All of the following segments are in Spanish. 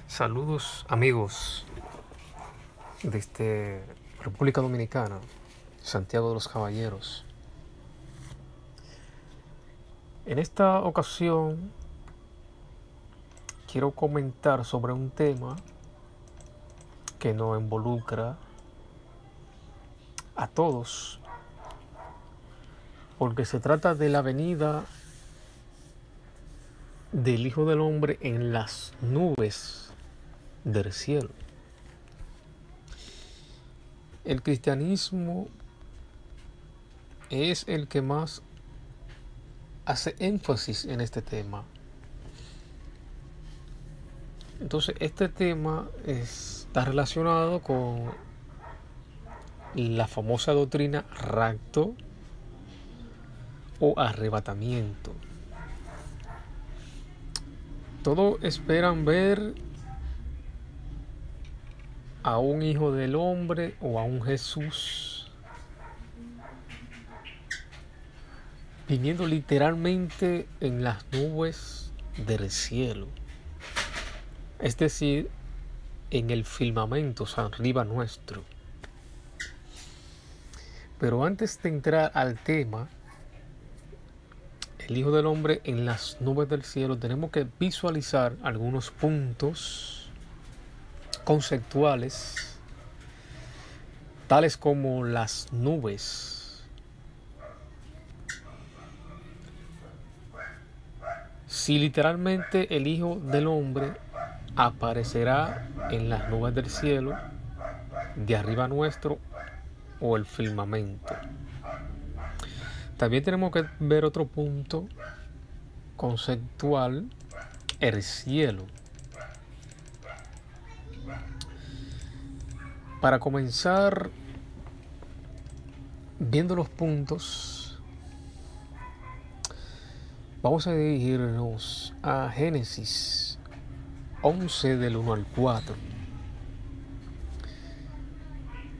Saludos amigos desde República Dominicana, Santiago de los Caballeros. En esta ocasión quiero comentar sobre un tema que nos involucra a todos, porque se trata de la venida del Hijo del Hombre en las nubes del cielo. El cristianismo es el que más hace énfasis en este tema. Entonces, este tema está relacionado con la famosa doctrina rapto o arrebatamiento. Todos esperan ver a un hijo del hombre o a un Jesús viniendo literalmente en las nubes del cielo, es decir, en el firmamento arriba nuestro. Pero antes de entrar al tema, el Hijo del Hombre en las nubes del cielo, tenemos que visualizar algunos puntos conceptuales, tales como las nubes. Si literalmente el Hijo del Hombre aparecerá en las nubes del cielo, de arriba nuestro, o el firmamento. También tenemos que ver otro punto conceptual, el cielo. Para comenzar, viendo los puntos, vamos a dirigirnos a Génesis 11 del 1 al 4.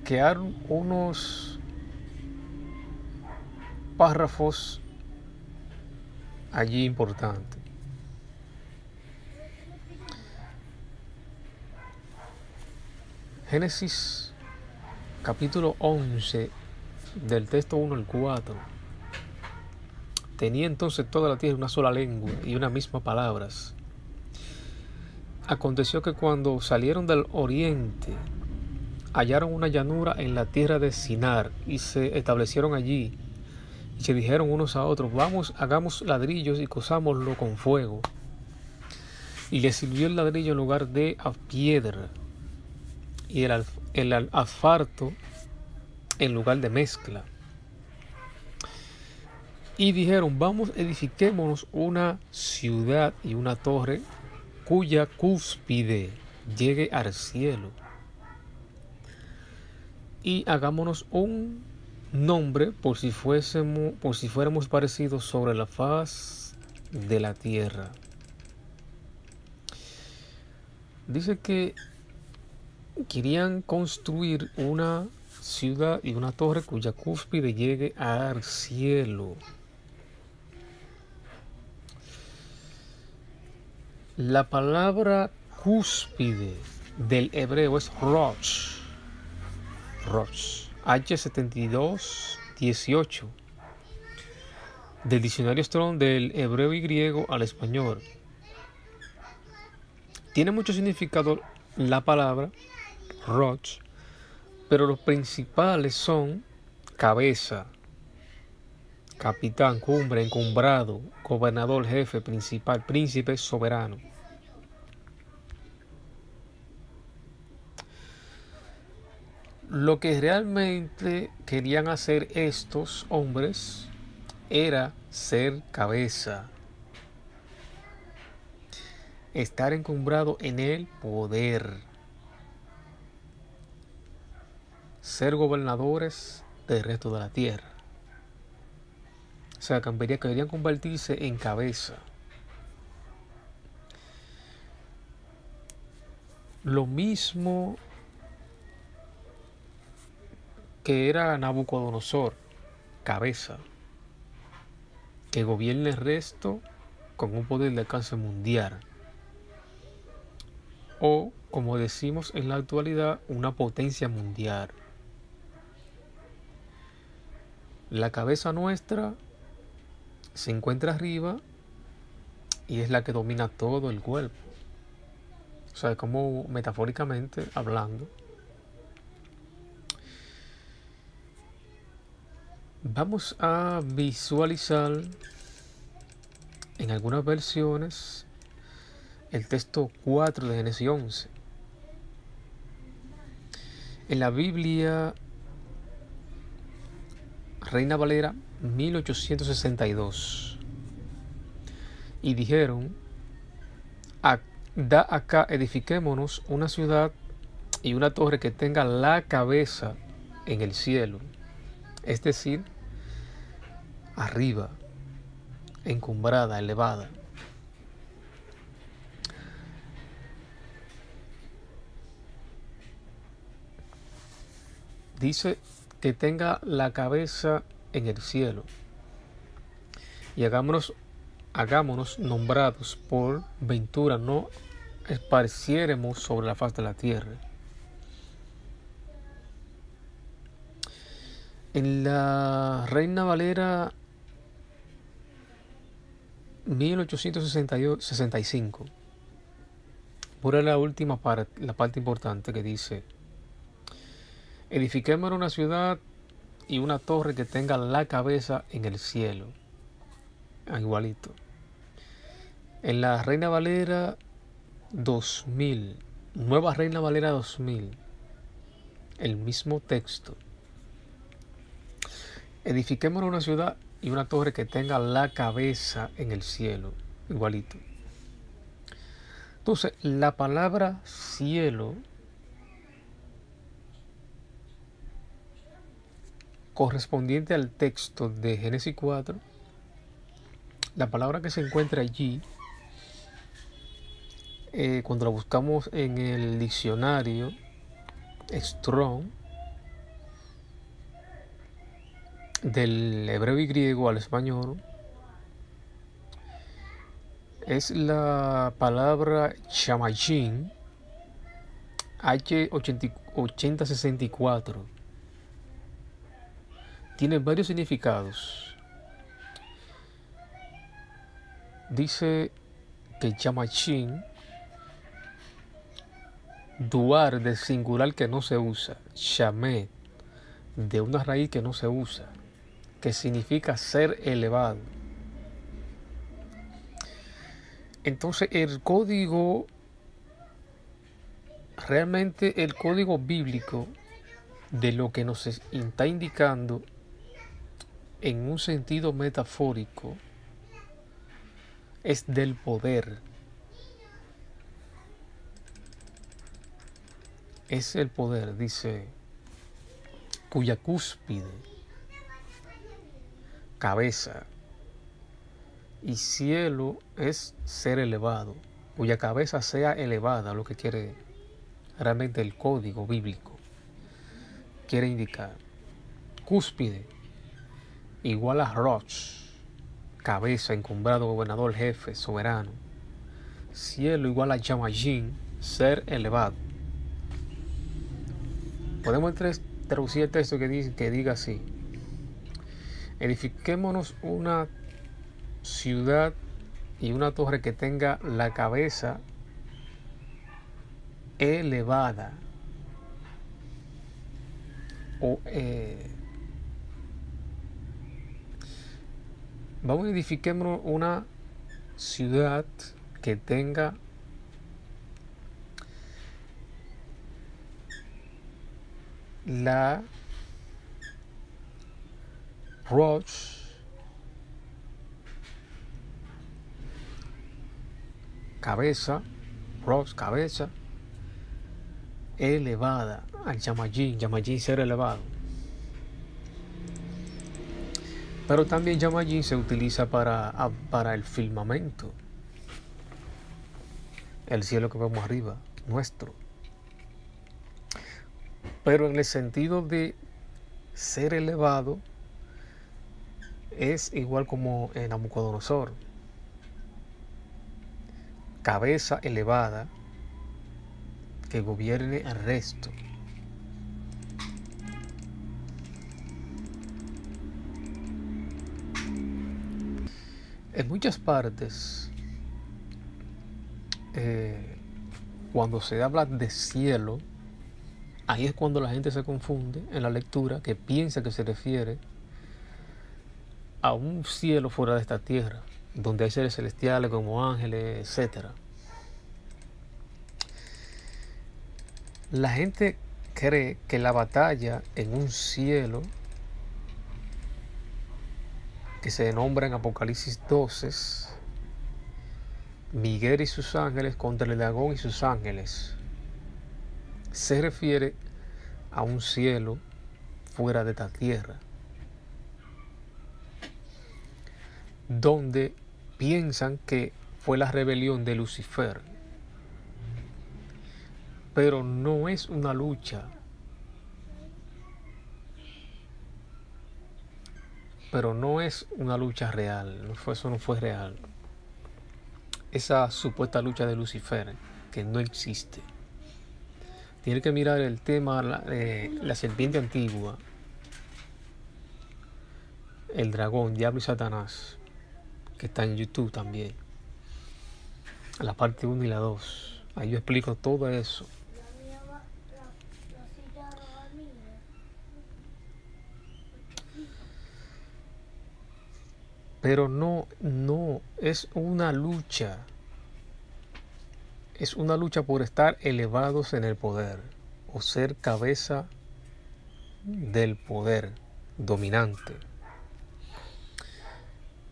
Que hay unos párrafos allí importantes. Génesis capítulo 11 del texto 1 al 4. Tenía entonces toda la tierra una sola lengua y una misma palabras. Aconteció que cuando salieron del oriente, hallaron una llanura en la tierra de Sinar y se establecieron allí. Y se dijeron unos a otros: vamos, hagamos ladrillos y cosámoslo con fuego. Y les sirvió el ladrillo en lugar de piedra, y el asfalto en lugar de mezcla. Y dijeron: vamos, edifiquémonos una ciudad y una torre cuya cúspide llegue al cielo. Y hagámonos un nombre por si fuéramos parecidos sobre la faz de la tierra. Dice que querían construir una ciudad y una torre cuya cúspide llegue al cielo. La palabra cúspide del hebreo es rosh, H7218, del diccionario Strong del hebreo y griego al español. Tiene mucho significado la palabra rosh, pero los principales son cabeza, capitán, cumbre, encumbrado, gobernador, jefe, principal, príncipe, soberano. Lo que realmente querían hacer estos hombres era ser cabeza, estar encumbrado en el poder, ser gobernadores del resto de la tierra. O sea, querían convertirse en cabeza. Lo mismo que era Nabucodonosor, cabeza, que gobierne el resto con un poder de alcance mundial. o, como decimos en la actualidad, una potencia mundial. La cabeza nuestra se encuentra arriba y es la que domina todo el cuerpo. O sea, como metafóricamente hablando, vamos a visualizar en algunas versiones el texto 4 de Génesis 11. En la Biblia Reina Valera 1862. Y dijeron: da acá, edifiquémonos una ciudad y una torre que tenga la cabeza en el cielo, es decir, arriba, encumbrada, elevada. Dice que tenga la cabeza en el cielo. Y hagámonos nombrados por ventura, no esparciéremos sobre la faz de la tierra. En la Reina Valera 1865, por la última parte, la parte importante que dice: edifiquémonos una ciudad y una torre que tenga la cabeza en el cielo. Igualito. En la Reina Valera 2000, Nueva Reina Valera 2000, el mismo texto: edifiquémonos una ciudad y una torre que tenga la cabeza en el cielo. Igualito. Entonces, la palabra cielo correspondiente al texto de Génesis 4, la palabra que se encuentra allí, cuando la buscamos en el diccionario Strong, del hebreo y griego al español, es la palabra Shamayim, H8064. Tiene varios significados. Dice que Shamayim, duar de singular que no se usa, shamed de una raíz que no se usa, que significa ser elevado. Entonces el código, realmente el código bíblico de lo que nos está indicando en un sentido metafórico es del poder. Es el poder, dice, cuya cúspide, cabeza, y cielo es ser elevado, cuya cabeza sea elevada, lo que quiere realmente el código bíblico quiere indicar. Cúspide igual a Rosh, cabeza, encumbrado, gobernador, jefe, soberano. Cielo igual a Yamayim, ser elevado. Podemos traducir el texto que diga así: edifiquémonos una ciudad y una torre que tenga la cabeza elevada, o vamos a edifiquémonos una ciudad que tenga la Rosh, cabeza, Rosh, cabeza elevada, al Yamayim, ser elevado. Pero también Yamayim se utiliza para el firmamento, el cielo que vemos arriba, nuestro. Pero en el sentido de ser elevado, es igual como en Nabucodonosor: cabeza elevada, que gobierne al resto. En muchas partes, cuando se habla de cielo, ahí es cuando la gente se confunde en la lectura, que piensa que se refiere a un cielo fuera de esta tierra, donde hay seres celestiales como ángeles, etc. La gente cree que la batalla en un cielo, que se nombra en Apocalipsis 12, Miguel y sus ángeles contra el dragón y sus ángeles, se refiere a un cielo fuera de esta tierra, donde piensan que fue la rebelión de Lucifer. Pero no es una lucha. Pero no es una lucha real. Eso no fue real. Esa supuesta lucha de Lucifer, que no existe. Tiene que mirar el tema de la serpiente antigua, el dragón, diablo y Satanás, que está en YouTube también. La parte 1 y la 2. Ahí yo explico todo eso. Pero no es una lucha. Es una lucha por estar elevados en el poder o ser cabeza del poder dominante.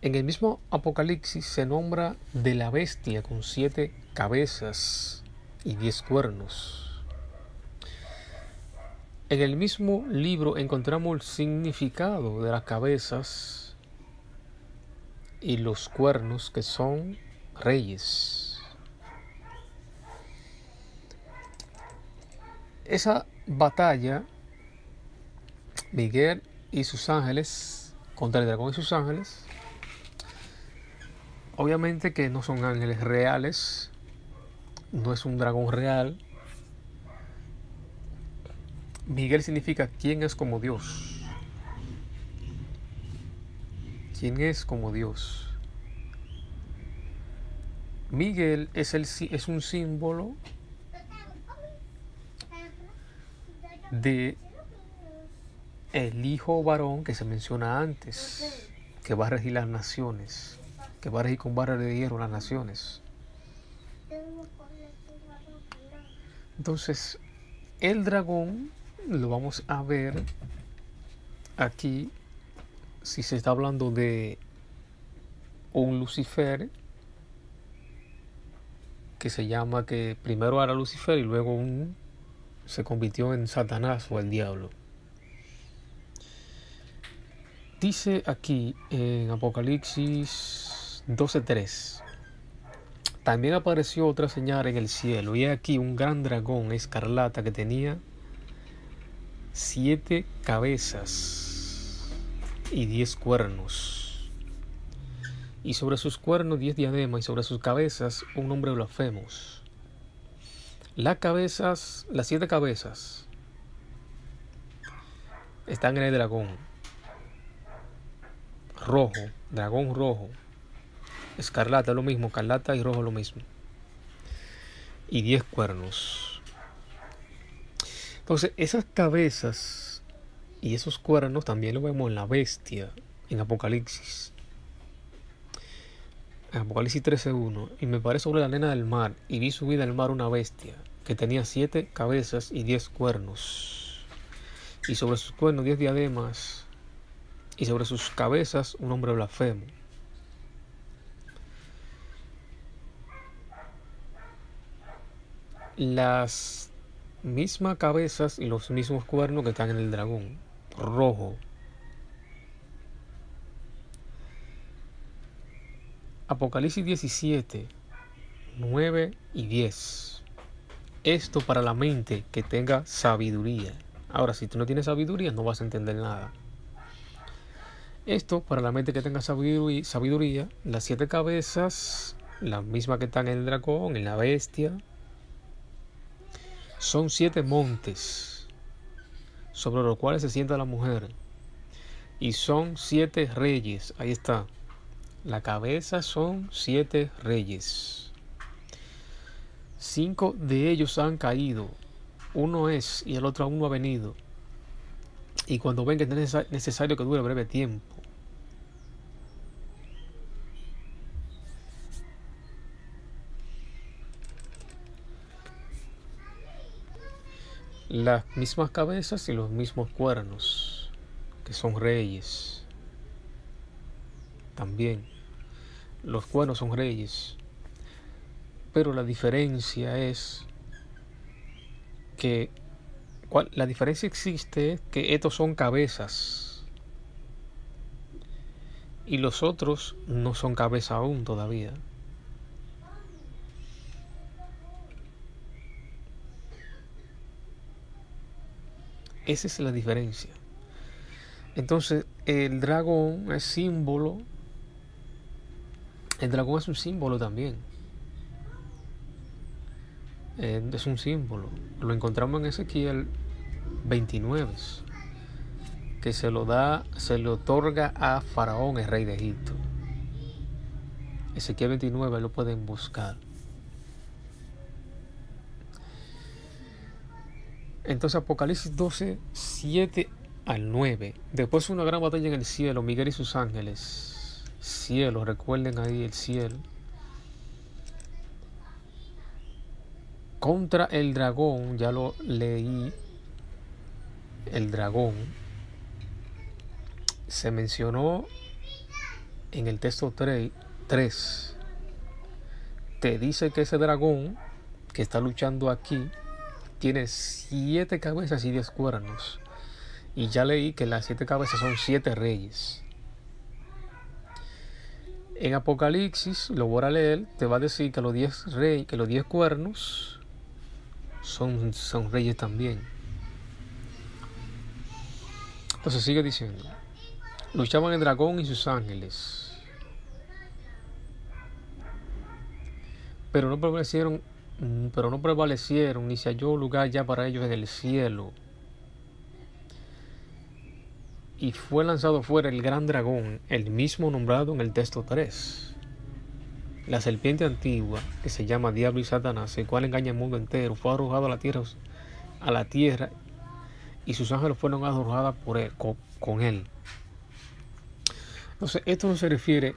En el mismo Apocalipsis se nombra de la bestia con 7 cabezas y 10 cuernos. En el mismo libro encontramos el significado de las cabezas y los cuernos, que son reyes. Esa batalla, Miguel y sus ángeles contra el dragón y sus ángeles, obviamente que no son ángeles reales, no es un dragón real. Miguel significa ¿quién es como Dios? ¿Quién es como Dios? Miguel es un símbolo de el hijo varón que se menciona antes, que va a regir las naciones, que va a regir con vara de hierro las naciones. Entonces, el dragón lo vamos a ver aquí. Si se está hablando de un Lucifer, que se llama, que primero era Lucifer y luego se convirtió en Satanás o el diablo. Dice aquí en Apocalipsis 12:3: también apareció otra señal en el cielo, y aquí un gran dragón escarlata que tenía 7 cabezas y 10 cuernos, y sobre sus cuernos 10 diademas, y sobre sus cabezas un nombre blasfemos. Las 7 cabezas están en el dragón rojo, dragón rojo, escarlata lo mismo, escarlata y rojo lo mismo, y 10 cuernos. Entonces esas cabezas y esos cuernos también lo vemos en la bestia, en Apocalipsis. En Apocalipsis 13:1: y me paré sobre la arena del mar, y vi subir del mar una bestia, que tenía 7 cabezas y 10 cuernos, y sobre sus cuernos 10 diademas, y sobre sus cabezas un nombre blasfemo. Las mismas cabezas y los mismos cuernos que están en el dragón rojo. Apocalipsis 17:9 y 10. Esto para la mente que tenga sabiduría. Ahora, si tú no tienes sabiduría, no vas a entender nada. Esto para la mente que tenga sabiduría. Las 7 cabezas, las mismas que están en el dragón, en la bestia, Son 7 montes sobre los cuales se sienta la mujer. Y son 7 reyes. Ahí está. La cabeza son 7 reyes. 5 de ellos han caído. Uno es y el otro aún no ha venido. Y cuando venga es necesario que dure breve tiempo. Las mismas cabezas y los mismos cuernos, que son reyes. También los cuernos son reyes. Pero la diferencia es que la diferencia existe es que estos son cabezas y los otros no son cabeza aún todavía. Esa es la diferencia. Entonces el dragón es símbolo. El dragón es un símbolo también. Es un símbolo. Lo encontramos en Ezequiel 29, que se le otorga a Faraón, el rey de Egipto. Ezequiel 29 lo pueden buscar. Entonces Apocalipsis 12, 7 al 9. Después de una gran batalla en el cielo, Miguel y sus ángeles. Cielo, recuerden ahí el cielo. Contra el dragón, ya lo leí. El dragón se mencionó en el texto 3. Te dice que ese dragón que está luchando aquí tiene 7 cabezas y 10 cuernos. Y ya leí que las 7 cabezas son 7 reyes. En Apocalipsis, lo voy a leer, te va a decir que los 10 cuernos son reyes también. Entonces sigue diciendo: luchaban el dragón y sus ángeles, pero no prevalecieron, ni se halló lugar ya para ellos en el cielo. Y fue lanzado fuera el gran dragón, el mismo nombrado en el texto 3, la serpiente antigua, que se llama Diablo y Satanás, el cual engaña al mundo entero. Fue arrojado a la tierra, y sus ángeles fueron arrojados con él. Entonces, esto no se refiere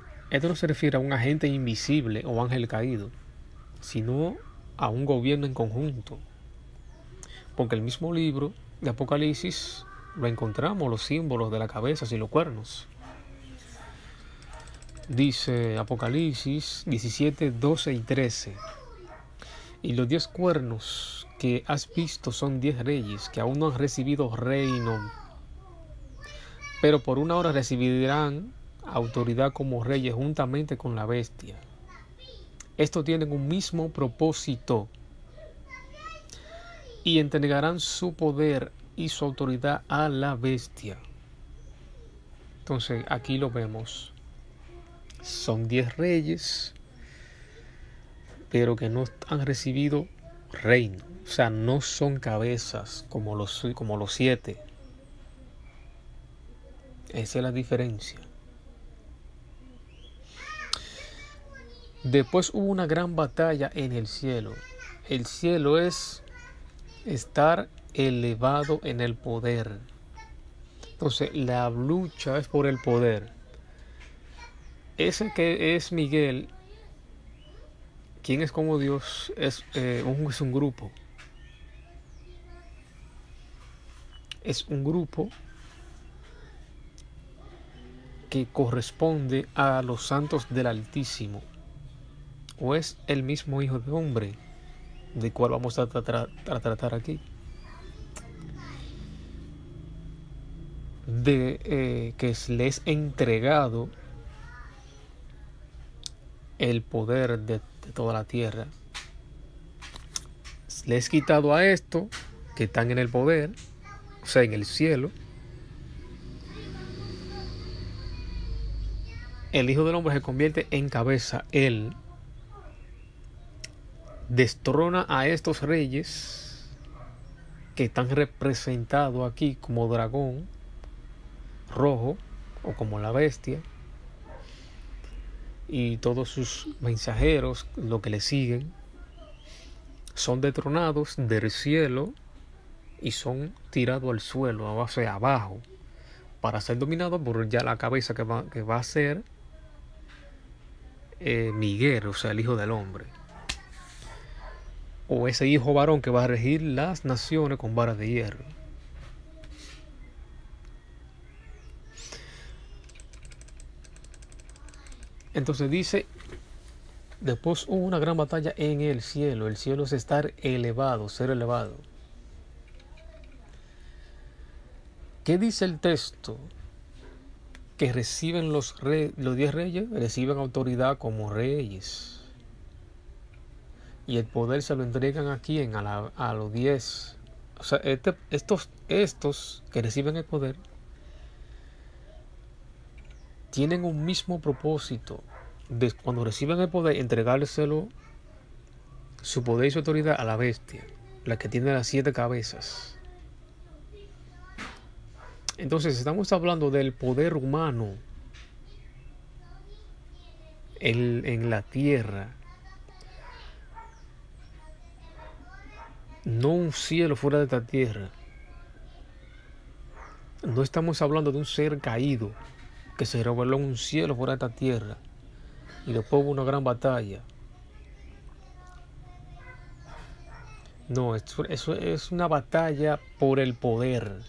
a un agente invisible o ángel caído, sino a un gobierno en conjunto. Porque el mismo libro de Apocalipsis lo encontramos, los símbolos de las cabezas y los cuernos. Dice Apocalipsis 17, 12 y 13. Y los 10 cuernos que has visto son 10 reyes que aún no han recibido reino, pero por una hora recibirán autoridad como reyes juntamente con la bestia. Estos tienen un mismo propósito y entregarán su poder y su autoridad a la bestia. Entonces aquí lo vemos. Son 10 reyes, pero que no han recibido reino. O sea, no son cabezas como los 7. Esa es la diferencia. Después hubo una gran batalla en el cielo. El cielo es estar elevado en el poder. Entonces, la lucha es por el poder. Ese que es Miguel, quien es como Dios, es un grupo. Es un grupo que corresponde a los santos del Altísimo, o es el mismo Hijo de Hombre, del cual vamos a tratar aquí, que les es entregado el poder de toda la tierra. Les he quitado a estos que están en el poder, o sea, en el cielo. El Hijo del Hombre se convierte en cabeza. Él destrona a estos reyes que están representados aquí como dragón rojo o como la bestia, y todos sus mensajeros, lo que le siguen, son destronados del cielo y son tirados al suelo, a base abajo, para ser dominados por ya la cabeza que va a ser Miguel, o sea, el hijo del hombre, o ese hijo varón que va a regir las naciones con varas de hierro. Entonces dice, después hubo una gran batalla en el cielo. El cielo es estar elevado, ser elevado. ¿Qué dice el texto? Que reciben los 10 reyes, reciben autoridad como reyes. Y el poder se lo entregan a quién, a los 10. O sea, estos que reciben el poder tienen un mismo propósito. Cuando reciben el poder, entregárselo, su poder y su autoridad, a la bestia, la que tiene las 7 cabezas. Entonces estamos hablando del poder humano en la tierra. No un cielo fuera de esta tierra. No estamos hablando de un ser caído que se reveló en un cielo fuera de esta tierra y después hubo una gran batalla. No, eso es una batalla por el poder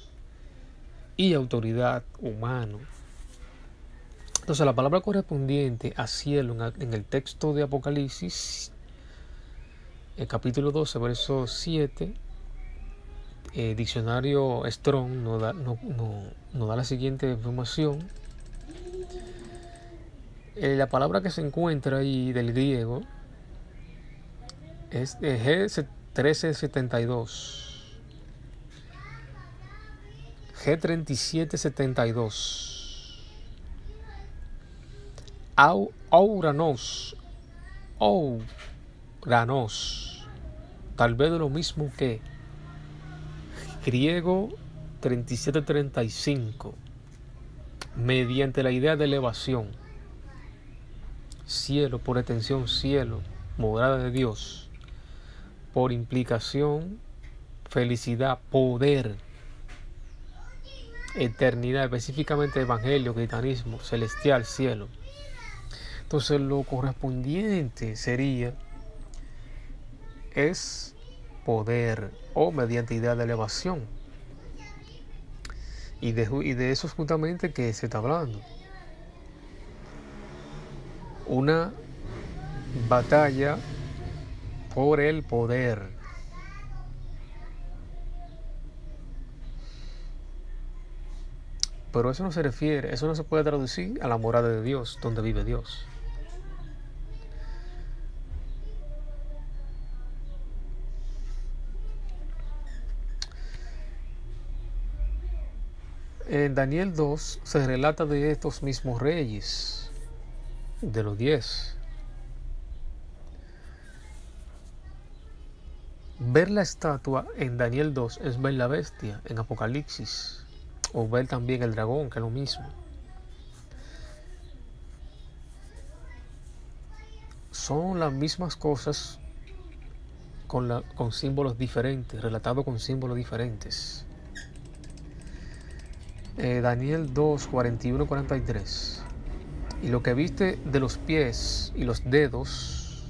y autoridad humano. Entonces la palabra correspondiente a cielo en el texto de Apocalipsis, el capítulo 12, verso 7, diccionario Strong nos da la siguiente información. La palabra que se encuentra ahí del griego es G1372, G3772, Ouranos, tal vez de lo mismo que griego 3735, mediante la idea de elevación. Cielo, por extensión, cielo, morada de Dios. Por implicación, felicidad, poder, eternidad, específicamente evangelio, cristianismo, celestial, cielo. Entonces lo correspondiente es poder o mediante idea de elevación. Y de eso es justamente que se está hablando. Una batalla por el poder. Pero eso no se puede traducir a la morada de Dios, donde vive Dios. En Daniel 2 se relata de estos mismos reyes, de los 10. Ver la estatua en Daniel 2 es ver la bestia en Apocalipsis, o ver también el dragón, que es lo mismo. Son las mismas cosas con símbolos diferentes, relatados con símbolos diferentes. Daniel 2, 41, 43. Y lo que viste de los pies y los dedos,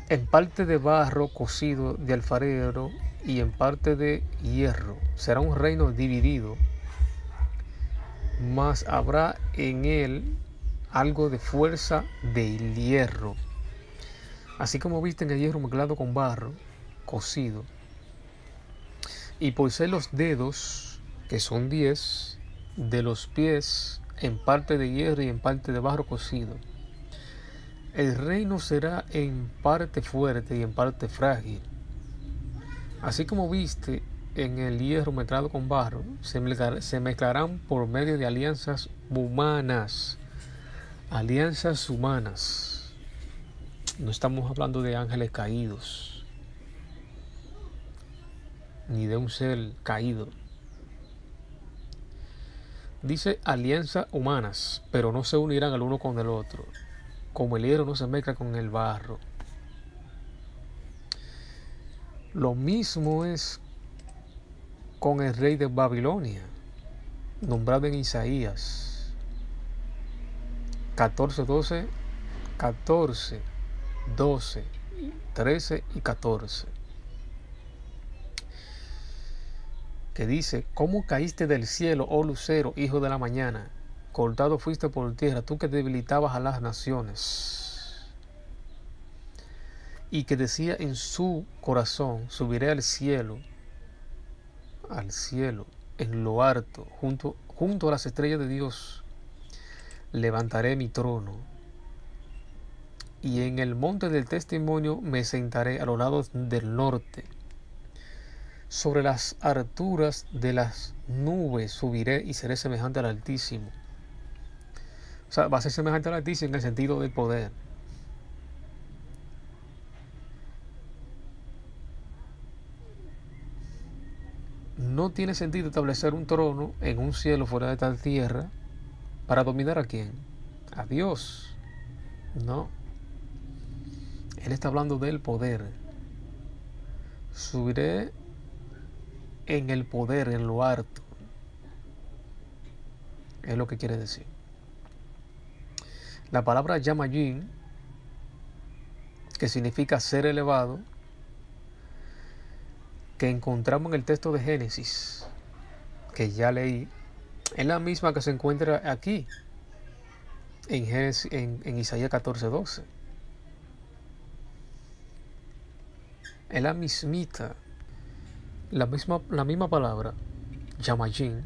en parte de barro cocido de alfarero y en parte de hierro, será un reino dividido, mas habrá en él algo de fuerza del hierro. Así como viste en el hierro mezclado con barro cocido, y por ser los dedos, que son 10, de los pies en parte de hierro y en parte de barro cocido, el reino será en parte fuerte y en parte frágil. Así como viste en el hierro mezclado con barro, se mezclarán por medio de alianzas humanas. Alianzas humanas. No estamos hablando de ángeles caídos. ni de un ser caído. Dice alianza humanas, pero no se unirán el uno con el otro, como el hierro no se mezcla con el barro. Lo mismo es con el rey de Babilonia, nombrado en Isaías 14:12, 14, 12, 13 y 14. Que dice: ¿Cómo caíste del cielo, oh lucero, hijo de la mañana? Cortado fuiste por tierra, tú que debilitabas a las naciones. Y que decía en su corazón: subiré al cielo, en lo alto, junto a las estrellas de Dios, levantaré mi trono. Y en el monte del testimonio me sentaré a los lados del norte. Sobre las alturas de las nubes subiré y seré semejante al Altísimo. O sea, va a ser semejante al Altísimo en el sentido del poder. No tiene sentido establecer un trono en un cielo fuera de esta tierra para dominar a quién, a Dios. No. Él está hablando del poder. Subiré en el poder, en lo alto. Es lo que quiere decir. La palabra Yamayim, que significa ser elevado, que encontramos en el texto de Génesis, que ya leí, es la misma que se encuentra aquí, en Isaías 14:12. Es la mismita, la misma palabra, Yamayim,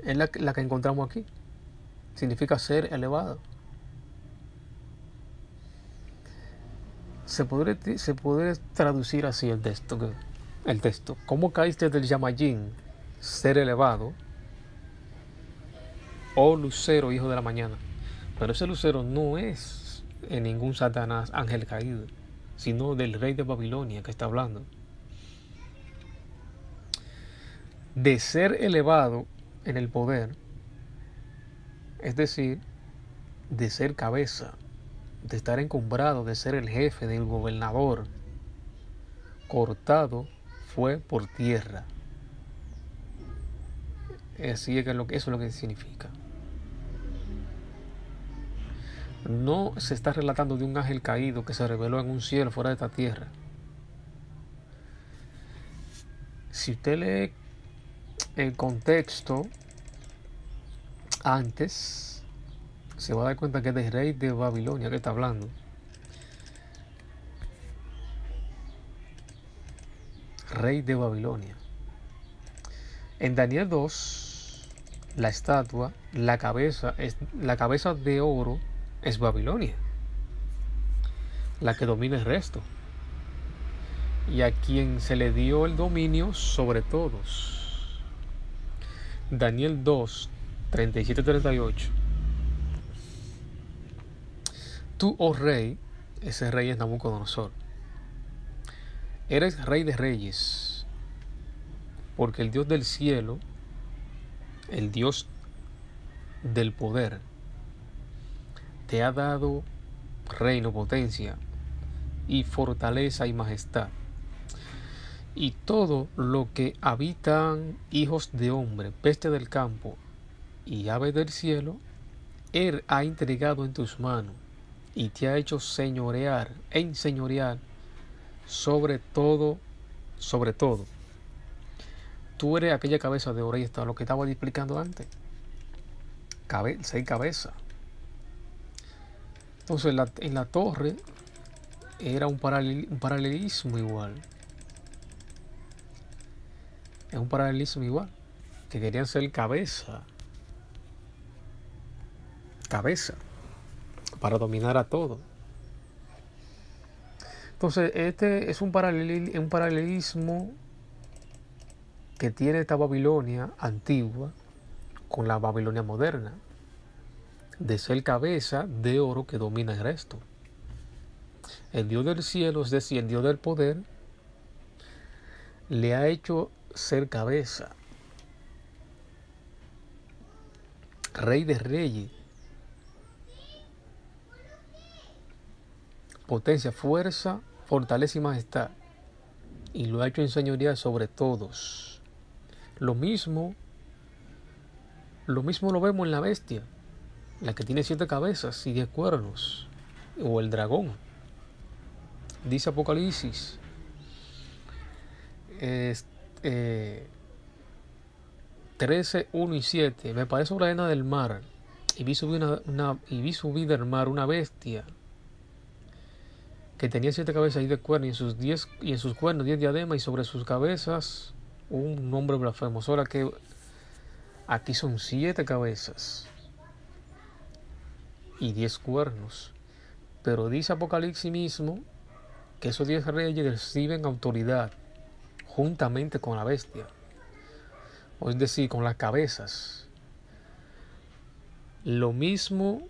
es la que encontramos aquí. Significa ser elevado. Se puede traducir así el texto. ¿Cómo caíste del Yamayim, ser elevado, oh lucero, hijo de la mañana? Pero ese lucero no es en ningún Satanás, ángel caído, sino del rey de Babilonia que está hablando. De ser elevado en el poder, es decir, de ser cabeza, de estar encumbrado, de ser el jefe, del gobernador. Cortado fue por tierra. Así es que eso es lo que significa. No se está relatando de un ángel caído que se reveló en un cielo fuera de esta tierra. Si usted lee el contexto antes, se va a dar cuenta que es del rey de Babilonia que está hablando. Rey de Babilonia. En Daniel 2, la estatua, la cabeza de oro es Babilonia, la que domina el resto, y a quien se le dio el dominio sobre todos. Daniel 2, 37-38. Tú, oh rey, ese rey es Nabucodonosor, eres rey de reyes, porque el Dios del cielo, el Dios del poder, te ha dado reino, potencia y fortaleza y majestad. Y todo lo que habitan hijos de hombre, peste del campo y aves del cielo, Él ha entregado en tus manos y te ha hecho señorear e enseñorear sobre todo. Tú eres aquella cabeza de oro, y está lo que estaba explicando antes. Seis cabezas. Entonces en la torre era un paralelismo igual. Es un paralelismo igual. Que querían ser cabeza. Para dominar a todo. Entonces este es un paralelismo que tiene esta Babilonia antigua con la Babilonia moderna, de ser cabeza de oro que domina el resto. El Dios del cielo, es decir, el Dios del poder, le ha hecho ser cabeza, Rey de reyes, potencia, fuerza, fortaleza y majestad, y lo ha hecho enseñorear sobre todos. Lo mismo lo vemos en la bestia, la que tiene 7 cabezas y 10 cuernos, o el dragón. Dice Apocalipsis 13, 1 y 7: me paré sobre la arena del mar, y vi subir del mar una bestia que tenía 7 cabezas y 10 cuernos, y en sus cuernos 10 diademas, y sobre sus cabezas un nombre blasfemo. Ahora que aquí son 7 cabezas y 10 cuernos, pero dice Apocalipsis mismo que esos 10 reyes reciben autoridad juntamente con la bestia, o es decir, con las cabezas. Lo mismo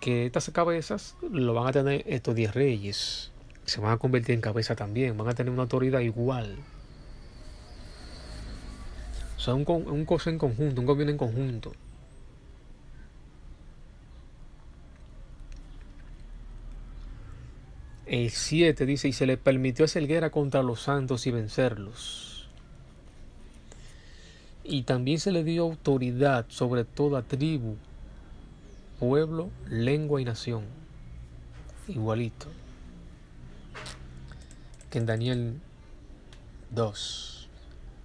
que estas cabezas lo van a tener estos 10 reyes, se van a convertir en cabeza también, van a tener una autoridad igual. O sea, un cosa en conjunto, un gobierno en conjunto. El 7 dice: y se le permitió hacer guerra contra los santos y vencerlos. Y también se le dio autoridad sobre toda tribu, pueblo, lengua y nación. Igualito que en Daniel 2,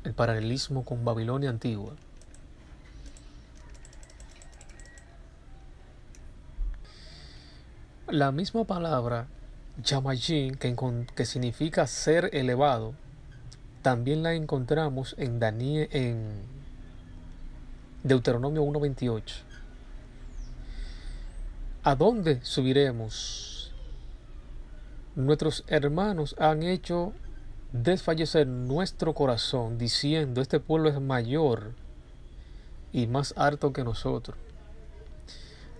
el paralelismo con Babilonia antigua. La misma palabra Yamayín, que significa ser elevado, también la encontramos en Deuteronomio 1:28. ¿A dónde subiremos? Nuestros hermanos han hecho desfallecer nuestro corazón, diciendo: este pueblo es mayor y más alto que nosotros.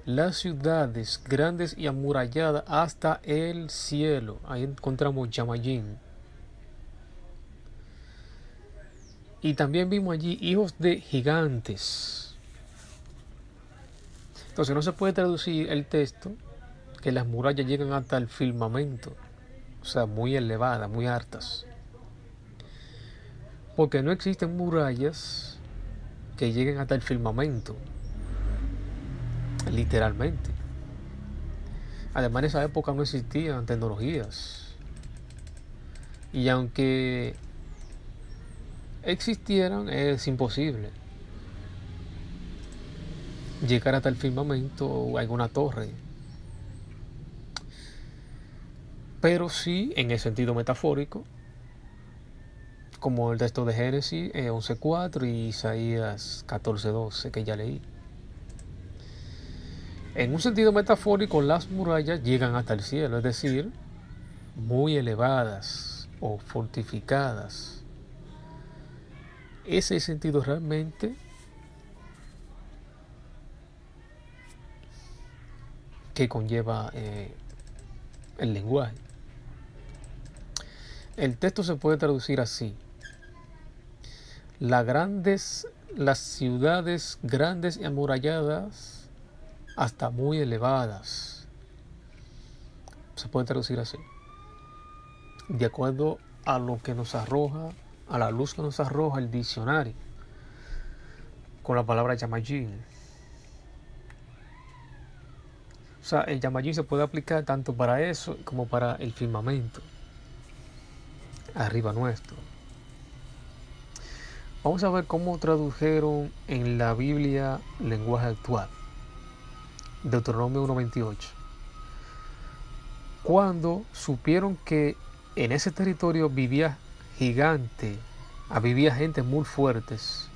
Las ciudades grandes y amuralladas hasta el cielo. Ahí encontramos Yamayín. Y también vimos allí hijos de gigantes. Entonces no se puede traducir el texto que las murallas llegan hasta el firmamento, o sea, muy elevadas, muy altas, porque no existen murallas que lleguen hasta el firmamento, literalmente. Además, en esa época no existían tecnologías, y aunque existieran, es imposible llegar hasta el firmamento o alguna torre. Pero sí, en el sentido metafórico, como el texto de Génesis 11:4 y Isaías 14:12 que ya leí. En un sentido metafórico, las murallas llegan hasta el cielo, es decir, muy elevadas o fortificadas. Ese es el sentido realmente que conlleva el lenguaje. El texto se puede traducir así: las ciudades grandes y amuralladas hasta muy elevadas. Se puede traducir así, de acuerdo a lo que nos arroja, a la luz que nos arroja el diccionario, con la palabra Yamayín. O sea, el Yamayín se puede aplicar tanto para eso como para el firmamento arriba nuestro. Vamos a ver cómo tradujeron en la Biblia lenguaje actual. Deuteronomio 1:28. Cuando supieron que en ese territorio vivía gente muy fuertes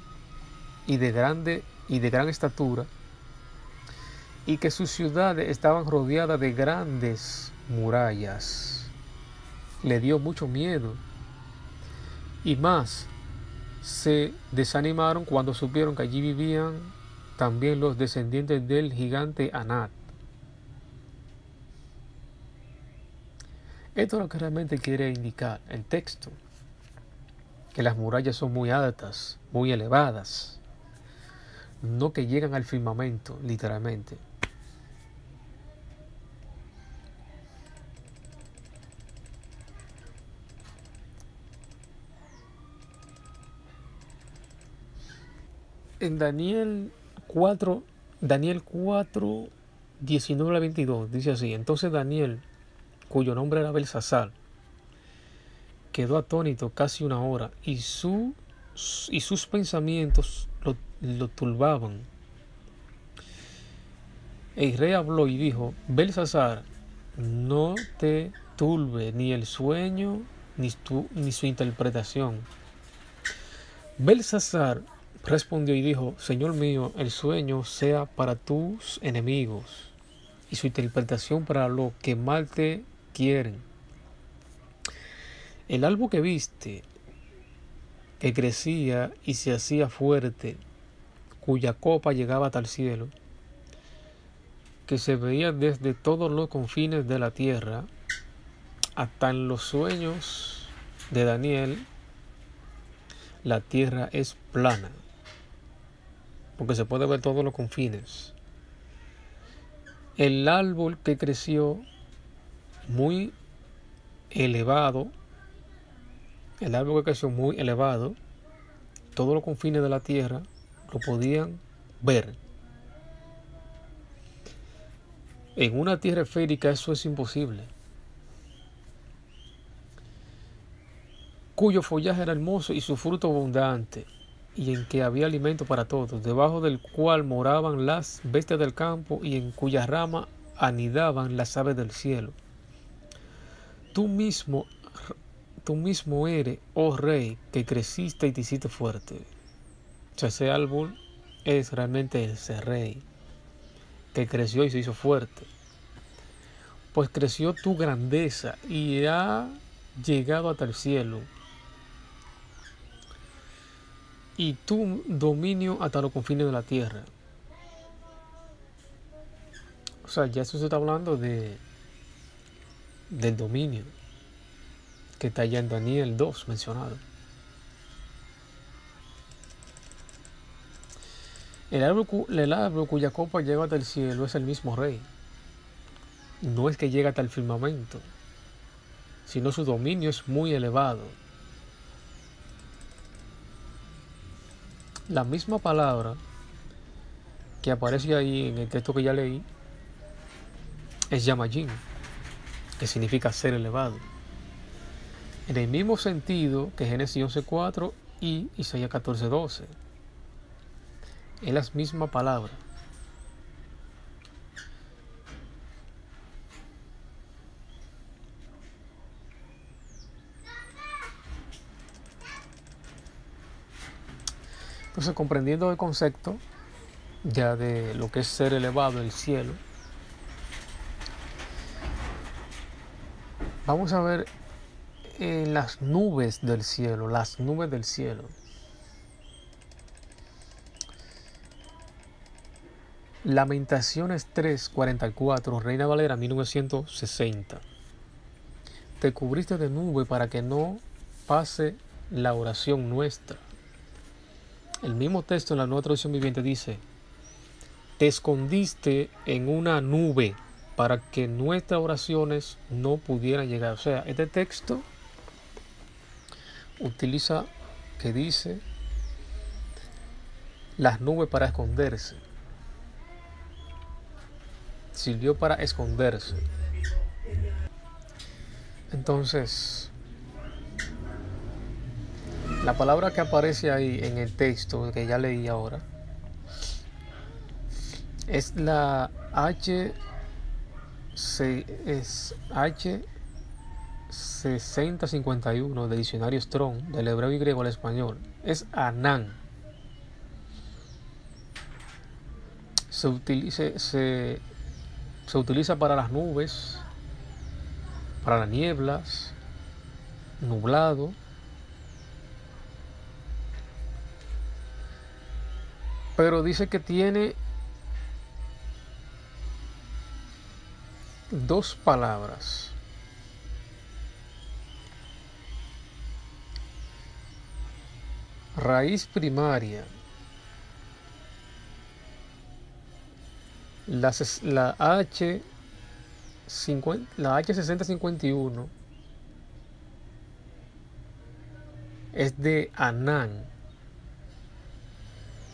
y de gran estatura, y que sus ciudades estaban rodeadas de grandes murallas, le dio mucho miedo, y más se desanimaron cuando supieron que allí vivían también los descendientes del gigante Anat. Esto es lo que realmente quiere indicar el texto, que las murallas son muy altas, muy elevadas, no que llegan al firmamento, literalmente. En Daniel 4, 19 al 22, dice así: entonces Daniel, cuyo nombre era Belsasar, quedó atónito casi una hora, y sus pensamientos lo turbaban. El rey habló y dijo: Belsasar, no te turbe ni el sueño ni su interpretación. Belsasar respondió y dijo: Señor mío, el sueño sea para tus enemigos, y su interpretación para los que mal te quieren. El árbol que viste, que crecía y se hacía fuerte, cuya copa llegaba hasta el cielo, que se veía desde todos los confines de la tierra, hasta en los sueños de Daniel, la tierra es plana, porque se puede ver todos los confines. El árbol que creció muy elevado, todos los confines de la tierra lo podían ver. En una tierra esférica eso es imposible. Cuyo follaje era hermoso y su fruto abundante, y en que había alimento para todos, debajo del cual moraban las bestias del campo, y en cuyas ramas anidaban las aves del cielo. Tú mismo eres, oh rey, que creciste y te hiciste fuerte. O sea, ese árbol es realmente ese rey que creció y se hizo fuerte. Pues creció tu grandeza y ha llegado hasta el cielo, y tu dominio hasta los confines de la tierra. O sea, ya eso se está hablando del dominio que está allá en Daniel 2 mencionado. El árbol cuya copa llega hasta el cielo es el mismo rey. No es que llega hasta el firmamento, sino su dominio es muy elevado. La misma palabra que aparece ahí en el texto que ya leí es Yamayim, que significa ser elevado. En el mismo sentido que Génesis 11:4 y Isaías 14:12. Es la misma palabra. Entonces, comprendiendo el concepto ya de lo que es ser elevado, el cielo, vamos a ver las nubes del cielo, Lamentaciones 3:44, Reina Valera 1960. Te cubriste de nube para que no pase la oración nuestra. El mismo texto en la Nueva Traducción Viviente dice: te escondiste en una nube para que nuestras oraciones no pudieran llegar. O sea, este texto utiliza que dice las nubes para esconderse. Sirvió para esconderse. Entonces, la palabra que aparece ahí en el texto que ya leí ahora es la H6051 del diccionario Strong, del hebreo y griego al español. Es Anán. Se utiliza para las nubes, para las nieblas, nublado. Pero dice que tiene dos palabras. Raíz primaria. La H6051 es de Anán,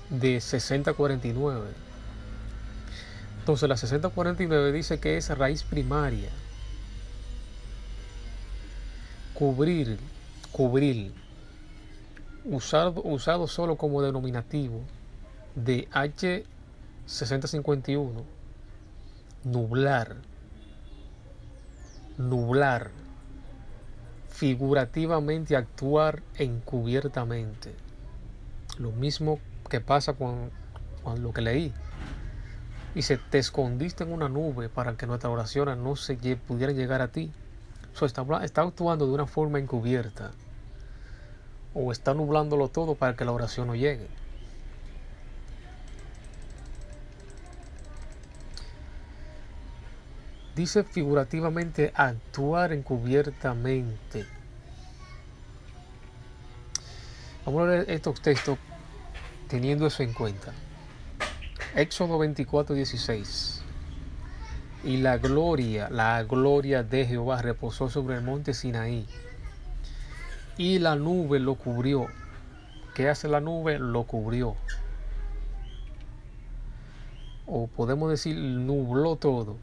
de 6049. Entonces la 6049 dice que es raíz primaria. Cubrir, usado solo como denominativo, de H6051, nublar, figurativamente actuar encubiertamente. Lo mismo que pasa con lo que leí. Dice, te escondiste en una nube para que nuestras oraciones no pudieran llegar a ti. Está actuando de una forma encubierta, o está nublándolo todo para que la oración no llegue. Dice figurativamente actuar encubiertamente. Vamos a leer estos textos teniendo eso en cuenta. Éxodo 24:16. Y la gloria de Jehová reposó sobre el monte Sinaí, y la nube lo cubrió. ¿Qué hace la nube? Lo cubrió. O podemos decir, nubló todo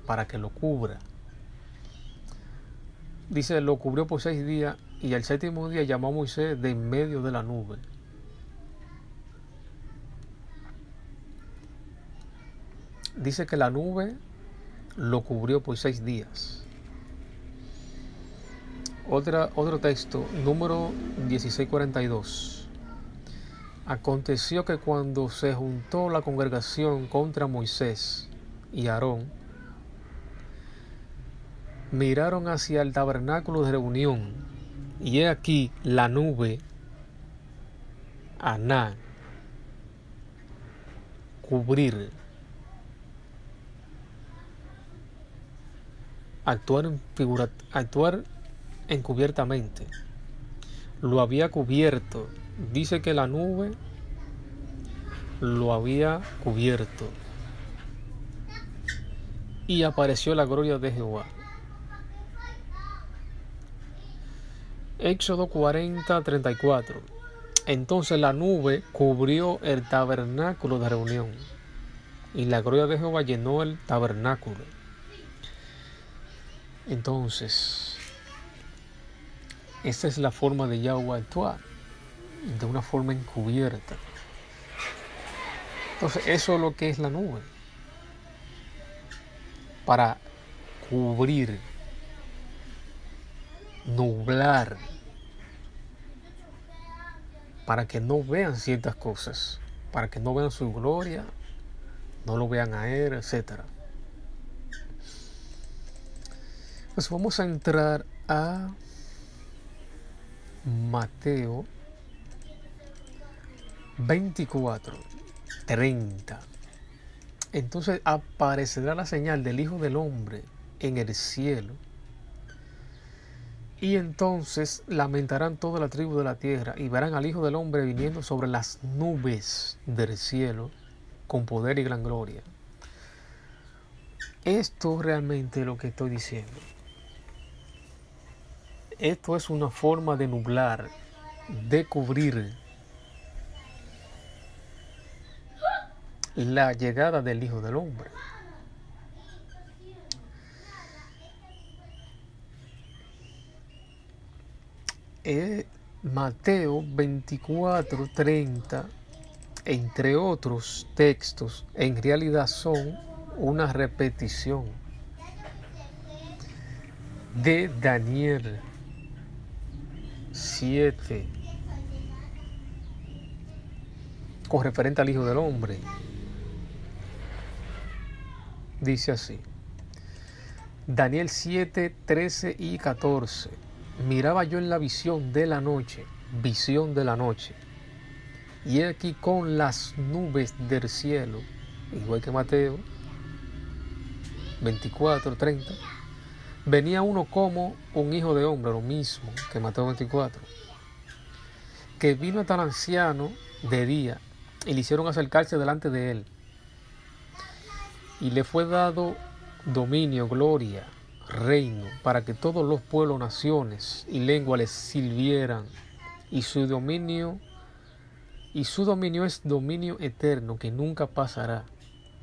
para que lo cubra. Dice, lo cubrió por 6 días, y al 7º día llamó a Moisés de en medio de la nube. Dice que la nube lo cubrió por 6 días. Otro texto, número 16:42. Aconteció que cuando se juntó la congregación contra Moisés y Aarón, miraron hacia el tabernáculo de reunión, y he aquí la nube, Aná, cubrir. Actuar encubiertamente. Lo había cubierto. Dice que la nube lo había cubierto. Y apareció la gloria de Jehová. Éxodo 40:34. Entonces la nube cubrió el tabernáculo de reunión, y la gloria de Jehová llenó el tabernáculo. Entonces, esta es la forma de Yahweh actuar, de una forma encubierta. Entonces, eso es lo que es la nube, para cubrir, nublar, para que no vean ciertas cosas, para que no vean su gloria, no lo vean a él, etc. Pues vamos a entrar a Mateo 24:30. Entonces aparecerá la señal del Hijo del Hombre en el cielo, y entonces lamentarán toda la tribu de la tierra, y verán al Hijo del Hombre viniendo sobre las nubes del cielo con poder y gran gloria. Esto realmente es lo que estoy diciendo. Esto es una forma de nublar, de cubrir la llegada del Hijo del Hombre. Mateo 24:30, entre otros textos, en realidad son una repetición de Daniel 7 con referente al Hijo del Hombre. Dice así: Daniel 7:13 y 14. Miraba yo en la visión de la noche, y he aquí con las nubes del cielo, igual que Mateo 24:30, venía uno como un hijo de hombre, lo mismo que Mateo 24. que vino hasta el anciano de día y le hicieron acercarse delante de él. Y le fue dado dominio, gloria, reino, para que todos los pueblos, naciones y lenguas les sirvieran. Y su dominio es dominio eterno que nunca pasará.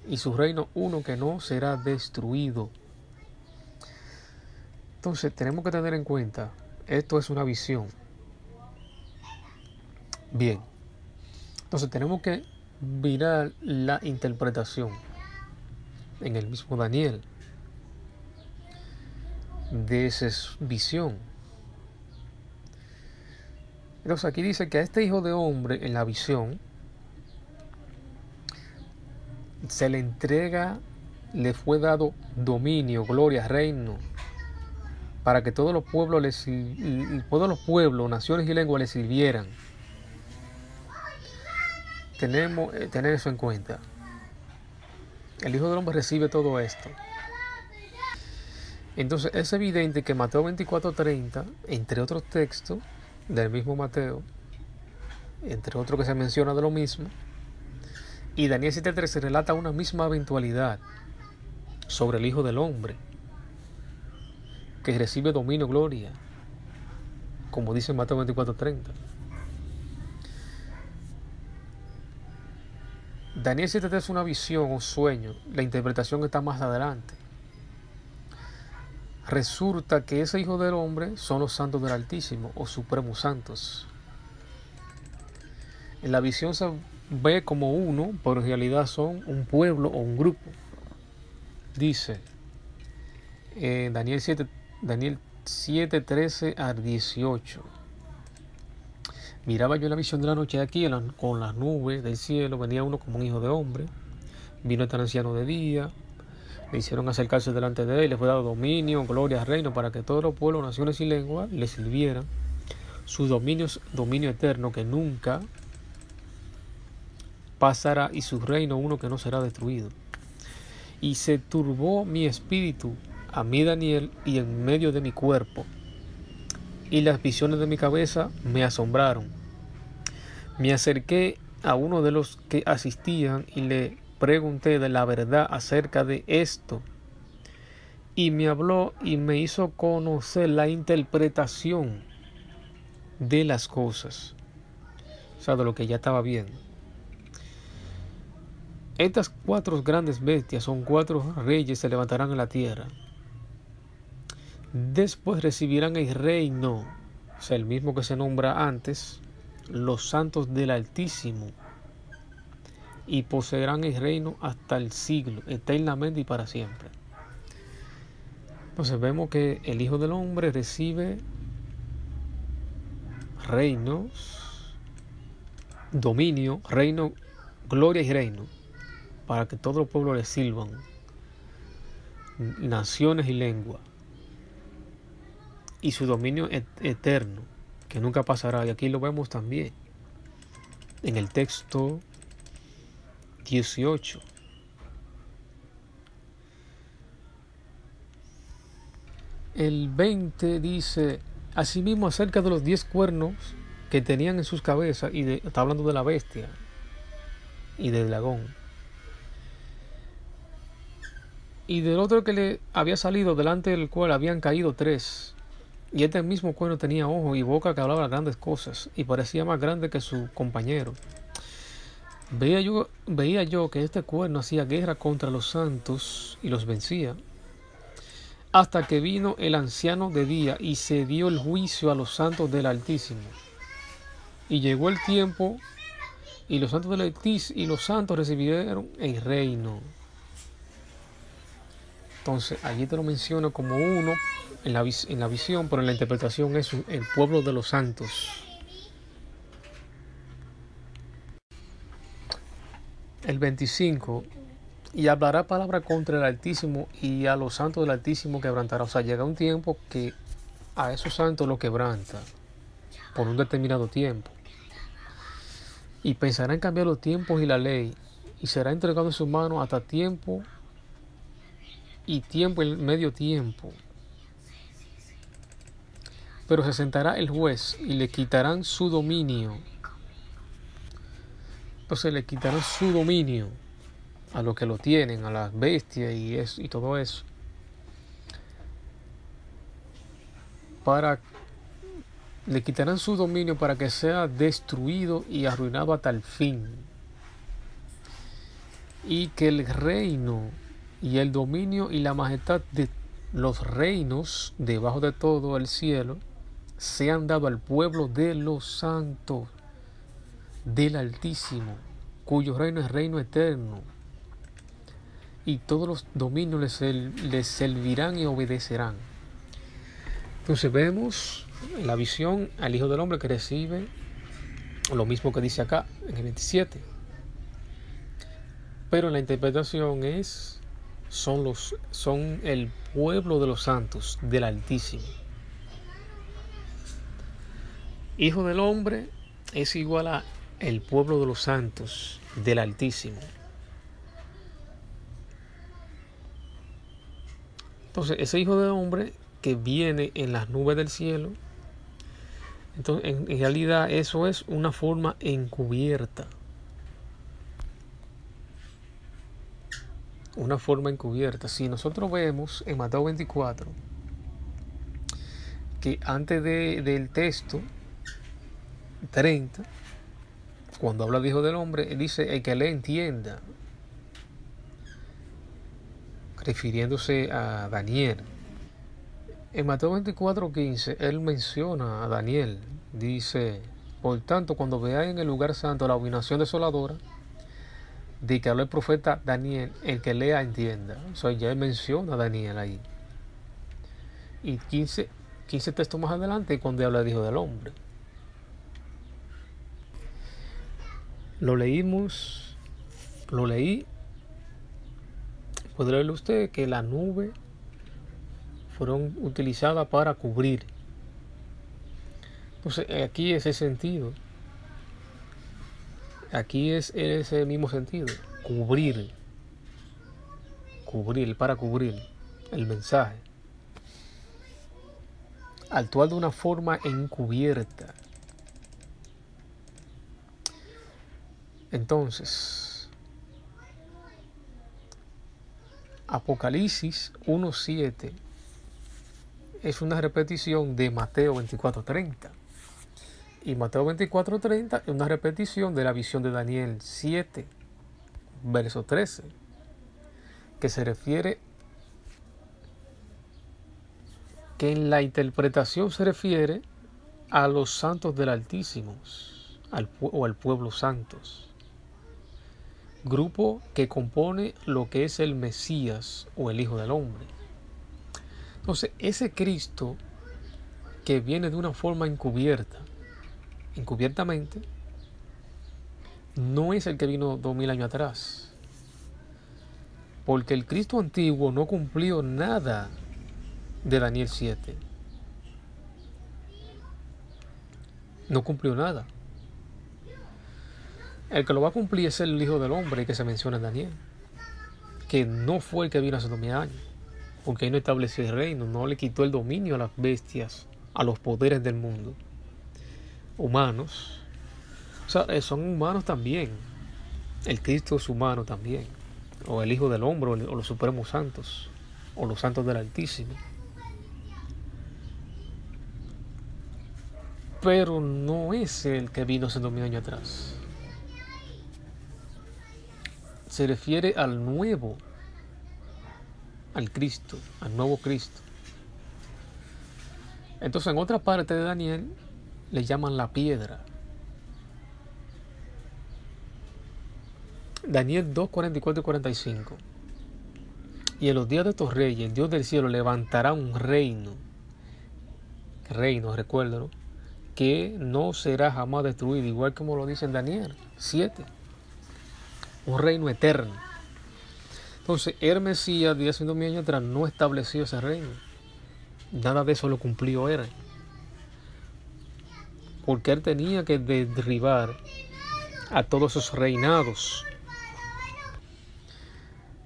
Y su reino uno que no será destruido. Entonces tenemos que tener en cuenta, esto es una visión. Bien, entonces tenemos que mirar la interpretación en el mismo Daniel de esa visión. Entonces aquí dice que a este hijo de hombre en la visión se le entrega, le fue dado dominio, gloria, reino, para que todos los pueblos, naciones y lenguas le sirvieran. Tenemos tener eso en cuenta. El Hijo del Hombre recibe todo esto. Entonces es evidente que Mateo 24:30, entre otros textos del mismo Mateo, entre otros que se menciona de lo mismo, y Daniel 7:13 relata una misma eventualidad sobre el Hijo del Hombre, que recibe dominio, gloria, como dice Mateo 24:30. Daniel 7:3 es una visión o sueño, la interpretación está más adelante. Resulta que ese Hijo del Hombre son los santos del Altísimo o supremos santos. En la visión se ve como uno, pero en realidad son un pueblo o un grupo. Dice Daniel 7:13 al 18. Miraba yo en la visión de la noche de aquí, con las nubes del cielo, venía uno como un hijo de hombre. Vino este anciano de día, le hicieron acercarse delante de él, le fue dado dominio, gloria, reino, para que todos los pueblos, naciones y lenguas le sirvieran. Su dominio es dominio eterno que nunca pasará, y su reino uno que no será destruido. Y se turbó mi espíritu, a mí Daniel, y en medio de mi cuerpo, y las visiones de mi cabeza me asombraron. Me acerqué a uno de los que asistían y le pregunté de la verdad acerca de esto. Y me habló y me hizo conocer la interpretación de las cosas, o sea, de lo que ya estaba viendo. Estas 4 grandes bestias son 4 reyes, se levantarán en la tierra. Después recibirán el reino, o sea, el mismo que se nombra antes, los santos del Altísimo, y poseerán el reino hasta el siglo, eternamente y para siempre. Entonces vemos que el Hijo del Hombre recibe reinos, dominio, reino, gloria y reino, para que todos los pueblos le sirvan, naciones y lenguas. Y su dominio eterno, que nunca pasará. Y aquí lo vemos también en el texto 18. El 20 dice, asimismo acerca de los 10 cuernos que tenían en sus cabezas, está hablando de la bestia y del dragón. Y del otro que le había salido, delante del cual habían caído 3. Y este mismo cuerno tenía ojos y boca que hablaba grandes cosas, y parecía más grande que su compañero. Veía yo que este cuerno hacía guerra contra los santos y los vencía, hasta que vino el anciano de día y se dio el juicio a los santos del Altísimo. Y llegó el tiempo, y los santos del Altísimo y los santos recibieron el reino. Entonces allí te lo menciono como uno en la visión, pero en la interpretación es el pueblo de los santos. El 25, y hablará palabra contra el Altísimo, y a los santos del Altísimo quebrantará. O sea, llega un tiempo que a esos santos lo quebranta por un determinado tiempo, y pensará en cambiar los tiempos y la ley, y será entregado en sus manos hasta tiempo y medio tiempo. Pero se sentará el juez y le quitarán su dominio. Entonces le quitarán su dominio a los que lo tienen, a las bestias y todo eso. Le quitarán su dominio para que sea destruido y arruinado hasta el fin. Y que el reino y el dominio y la majestad de los reinos debajo de todo el cielo sean dados al pueblo de los santos del Altísimo, cuyo reino es reino eterno. Y todos los dominios les servirán y obedecerán. Entonces vemos en la visión al Hijo del Hombre que recibe lo mismo que dice acá en el 27. Pero en la interpretación son el pueblo de los santos del Altísimo. Hijo del Hombre es igual a el pueblo de los santos del Altísimo. Entonces, ese Hijo del Hombre que viene en las nubes del cielo, entonces en realidad eso es una forma encubierta. Una forma encubierta. Si nosotros vemos en Mateo 24 que antes del texto 30, cuando habla de Hijo del Hombre, dice el que le entienda, refiriéndose a Daniel. En Mateo 24:15, él menciona a Daniel. Dice: por tanto, cuando veáis en el lugar santo la abominación desoladora, de que habló el profeta Daniel, el que lea entienda. O sea, ya él menciona a Daniel ahí. Y 15 textos más adelante, cuando habla de Hijo del Hombre. Lo leí. Podrá leer usted que las nubes fueron utilizadas para cubrir. Entonces, aquí es el sentido. Aquí es ese mismo sentido. Cubrir, para cubrir el mensaje. Actuar de una forma encubierta. Entonces, Apocalipsis 1:7 es una repetición de Mateo 24:30. Y Mateo 24:30 es una repetición de la visión de Daniel 7, verso 13, que se refiere, que en la interpretación se refiere a los santos del Altísimo, o al pueblo santos, grupo que compone lo que es el Mesías o el Hijo del Hombre. Entonces, ese Cristo que viene de una forma encubiertamente, no es el que vino 2000 años atrás, porque el Cristo antiguo no cumplió nada de Daniel 7. No cumplió nada. El que lo va a cumplir es el Hijo del Hombre que se menciona en Daniel, que no fue el que vino hace 2000 años, porque ahí no estableció el reino, no le quitó el dominio a las bestias, a los poderes del mundo. Humanos, o sea, son humanos también. El Cristo es humano también, o el Hijo del Hombre, o los supremos santos, o los santos del Altísimo. Pero no es el que vino hace 2000 años atrás. Se refiere al nuevo, al Cristo, al nuevo Cristo. Entonces, en otra parte de Daniel le llaman la piedra. Daniel 2, 44 y 45. Y en los días de estos reyes, Dios del cielo levantará un reino, recuérdalo, que no será jamás destruido, igual como lo dice en Daniel 7. Un reino eterno. Entonces, el Mesías de hace 2000 años atrás no estableció ese reino. Nada de eso lo cumplió él. Porque él tenía que derribar a todos esos reinados.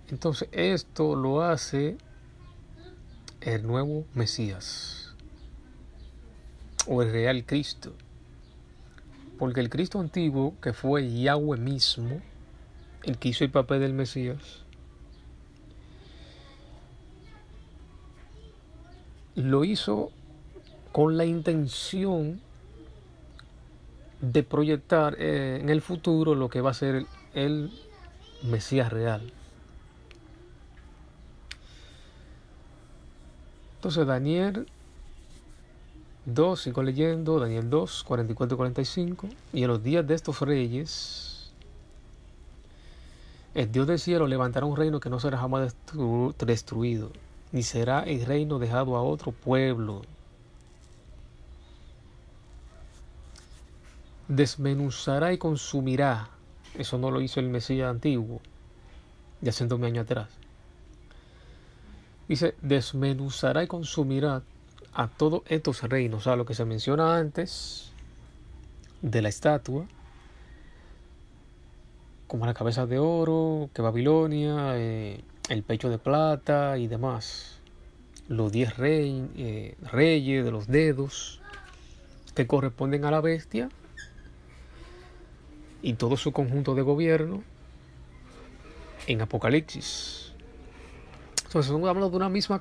Entonces, esto lo hace el nuevo Mesías. o el real Cristo. Porque el Cristo antiguo, que fue Yahweh mismo, el que hizo el papel del Mesías, lo hizo con la intención de proyectar en el futuro lo que va a ser el Mesías real. Entonces Daniel 2, sigo leyendo, Daniel 2, 44 y 45. Y en los días de estos reyes, el Dios del cielo levantará un reino que no será jamás destruido, ni será el reino dejado a otro pueblo. Desmenuzará y consumirá. Eso no lo hizo el Mesías antiguo, ya 100.000 años atrás. Dice, desmenuzará y consumirá a todos estos reinos, o sea, lo que se menciona antes de la estatua, como la cabeza de oro, que Babilonia, el pecho de plata y demás, los 10 reyes de los dedos que corresponden a la bestia y todo su conjunto de gobierno en Apocalipsis. Entonces estamos hablando de una misma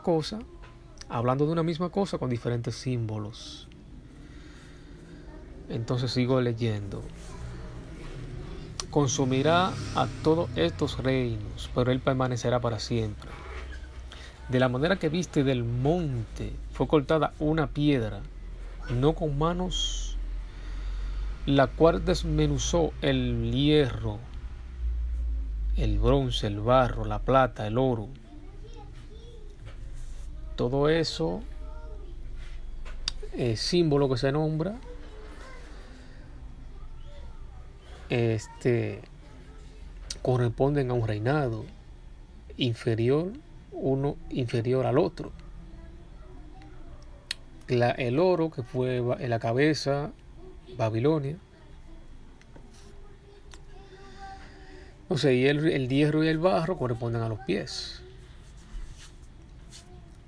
cosa, con diferentes símbolos. Entonces sigo leyendo. Consumirá a todos estos reinos, pero él permanecerá para siempre. De la manera que viste del monte fue cortada una piedra, no con manos, la cual desmenuzó el hierro, el bronce, el barro, la plata, el oro. Todo eso, símbolo que se nombra, corresponden a un reinado inferior, uno inferior al otro. El oro, que fue en la cabeza, Babilonia. O sea, y el hierro y el barro corresponden a los pies.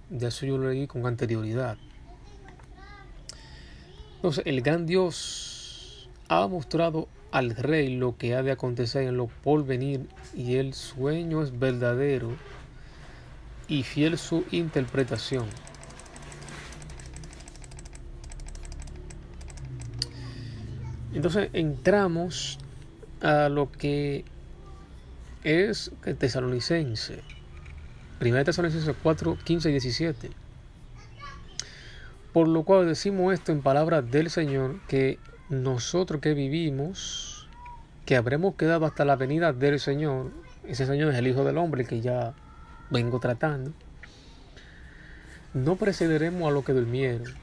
De eso yo lo leí con anterioridad. Entonces, el gran Dios ha mostrado al rey lo que ha de acontecer en lo porvenir, y el sueño es verdadero y fiel su interpretación. Entonces entramos a lo que es el Tesalonicense. 1 Tesalonicenses 4, 15 y 17. Por lo cual decimos esto en palabras del Señor, que nosotros que vivimos, que habremos quedado hasta la venida del Señor, ese Señor es el Hijo del Hombre que ya vengo tratando, no precederemos a los que durmieron,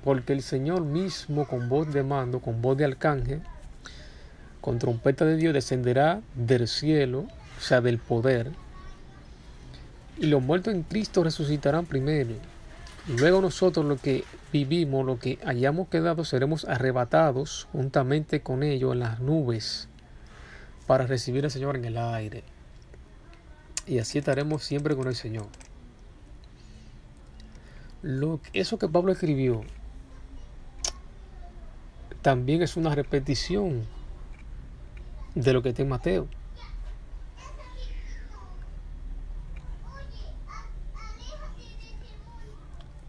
porque el Señor mismo, con voz de mando, con voz de arcángel, con trompeta de Dios, descenderá del cielo, o sea, del poder, y los muertos en Cristo resucitarán primero. Luego nosotros, los que vivimos, los que hayamos quedado, seremos arrebatados juntamente con ellos en las nubes para recibir al Señor en el aire. Y así estaremos siempre con el Señor. Eso que Pablo escribió también es una repetición de lo que está en Mateo.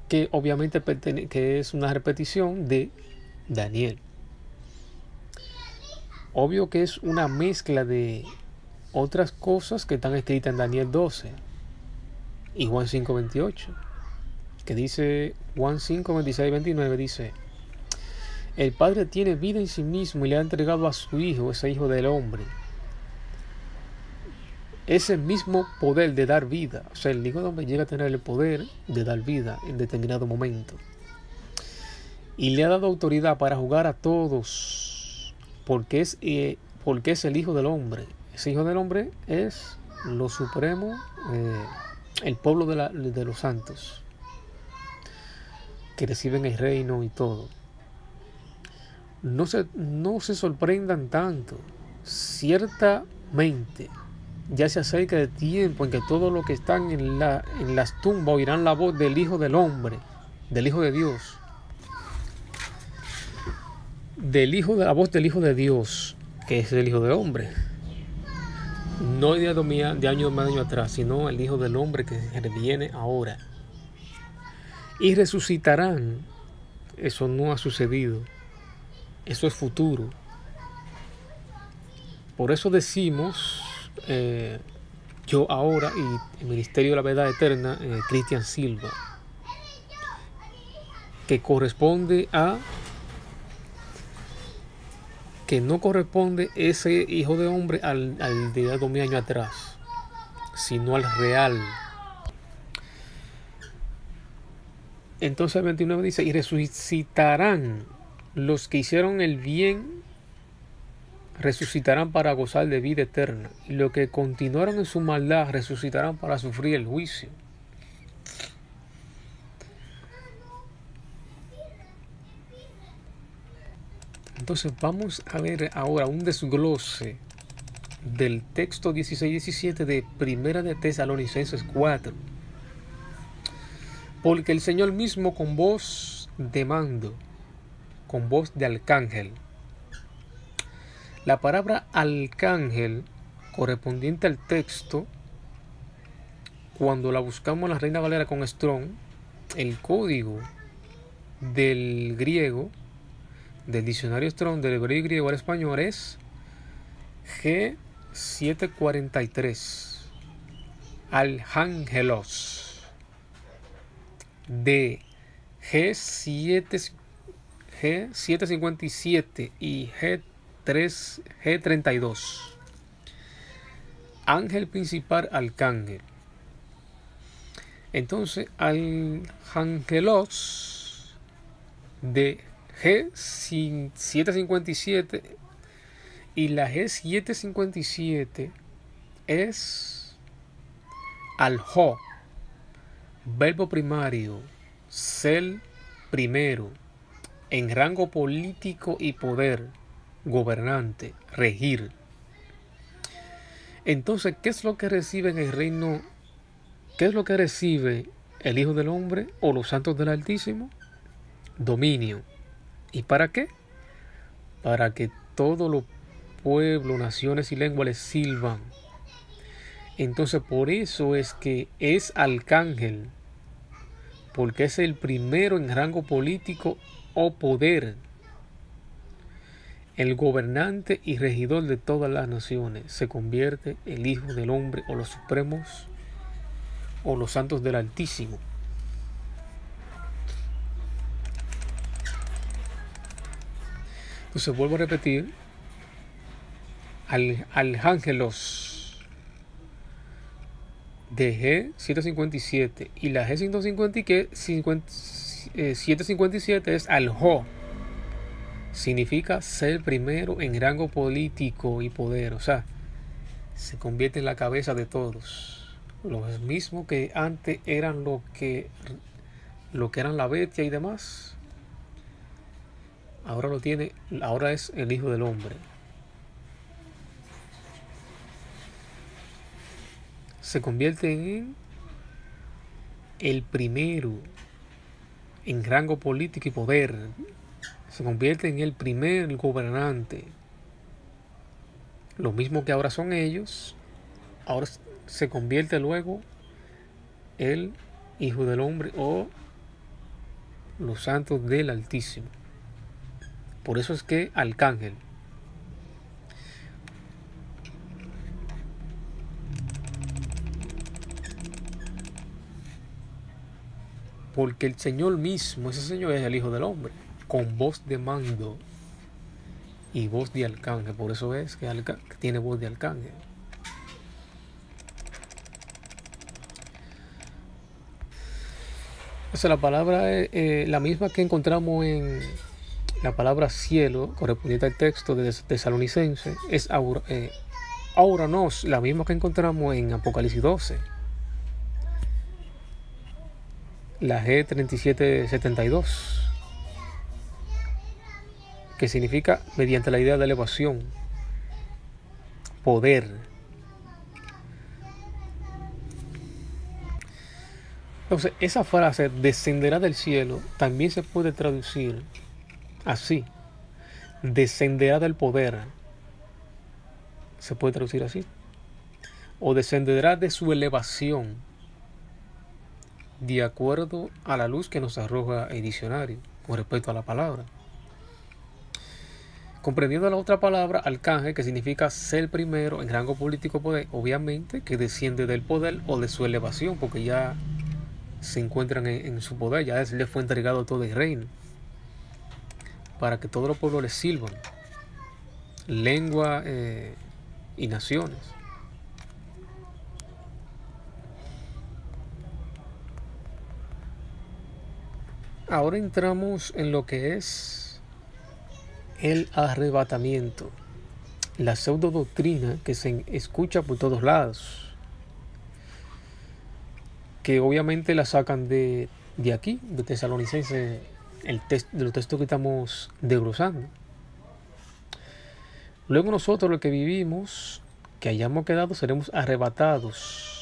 Que obviamente que es una repetición de Daniel. Obvio que es una mezcla de otras cosas que están escritas en Daniel 12 y Juan 5, 28. Que dice, Juan 5, 26 y 29 dice: el Padre tiene vida en sí mismo y le ha entregado a su Hijo, ese Hijo del Hombre, ese mismo poder de dar vida. O sea, el Hijo del Hombre llega a tener el poder de dar vida en determinado momento. Y le ha dado autoridad para juzgar a todos, porque es el Hijo del Hombre. Ese Hijo del Hombre es lo supremo, el pueblo de los santos, que reciben el reino y todo. No se sorprendan tanto. Ciertamente ya se acerca el tiempo en que todos los que están en las tumbas oirán la voz del Hijo del Hombre, del Hijo de Dios, la voz del Hijo de Dios, que es el Hijo del Hombre. No de año atrás, sino el Hijo del Hombre que viene ahora. Y resucitarán. Eso no ha sucedido. Eso es futuro. Por eso decimos, yo ahora y el Ministerio de la Verdad Eterna, Cristian Silva, que corresponde a, que no corresponde ese Hijo de Hombre al de 2000 años atrás, sino al real. Entonces el 29 dice, y resucitarán los que hicieron el bien, resucitarán para gozar de vida eterna, y los que continuaron en su maldad resucitarán para sufrir el juicio. Entonces vamos a ver ahora un desglose del texto 16-17 de Primera de Tesalonicenses 4. Porque el Señor mismo con voz de mando, con voz de arcángel. La palabra arcángel correspondiente al texto, cuando la buscamos en la Reina Valera con Strong, el código del griego, del diccionario Strong del hebreo y griego al español es G743, Arcángelos. De G757 y G32. Ángel principal, arcángel. Entonces, Arcángelos de G757 y la G757 es Aljo, verbo primario, ser primero, en rango político y poder, gobernante, regir. Entonces, ¿qué es lo que recibe en el reino? ¿Qué es lo que recibe el Hijo del Hombre o los santos del Altísimo? Dominio. ¿Y para qué? Para que todos los pueblos, naciones y lenguas les sirvan. Entonces por eso es que es arcángel, porque es el primero en rango político o poder, el gobernante y regidor de todas las naciones. Se convierte el Hijo del Hombre o los supremos o los santos del Altísimo. Entonces vuelvo a repetir, Arcángelos de G757 y la G757 es Aljo. Significa ser primero en rango político y poder, o sea, se convierte en la cabeza de todos. Los mismos que antes eran lo que eran la bestia y demás, ahora es el Hijo del Hombre. Se convierte en el primero en rango político y poder. Se convierte en el primer gobernante. Lo mismo que ahora son ellos, ahora se convierte luego el Hijo del Hombre o los santos del Altísimo. Por eso es que arcángel. Porque el Señor mismo, ese Señor es el Hijo del Hombre, con voz de mando y voz de arcángel. Por eso es que tiene voz de arcángel. Esa la palabra es la misma que encontramos en la palabra cielo, correspondiente al texto de Tesalonicense, es auranos, la misma que encontramos en Apocalipsis 12. La G3772, que significa mediante la idea de elevación, poder. Entonces, esa frase descenderá del cielo también se puede traducir así: descenderá del poder. Se puede traducir así. O descenderá de su elevación, de acuerdo a la luz que nos arroja el diccionario con respecto a la palabra. Comprendiendo la otra palabra, arcángel, que significa ser primero en rango político poder, obviamente que desciende del poder o de su elevación, porque ya se encuentran en su poder, ya le fue entregado todo el reino, para que todos los pueblos le sirvan, lengua y naciones. Ahora entramos en lo que es el arrebatamiento, la pseudo doctrina que se escucha por todos lados, que obviamente la sacan de aquí, de Tesalonicenses, de los textos que estamos desglosando. Luego nosotros, los que vivimos, que hayamos quedado, seremos arrebatados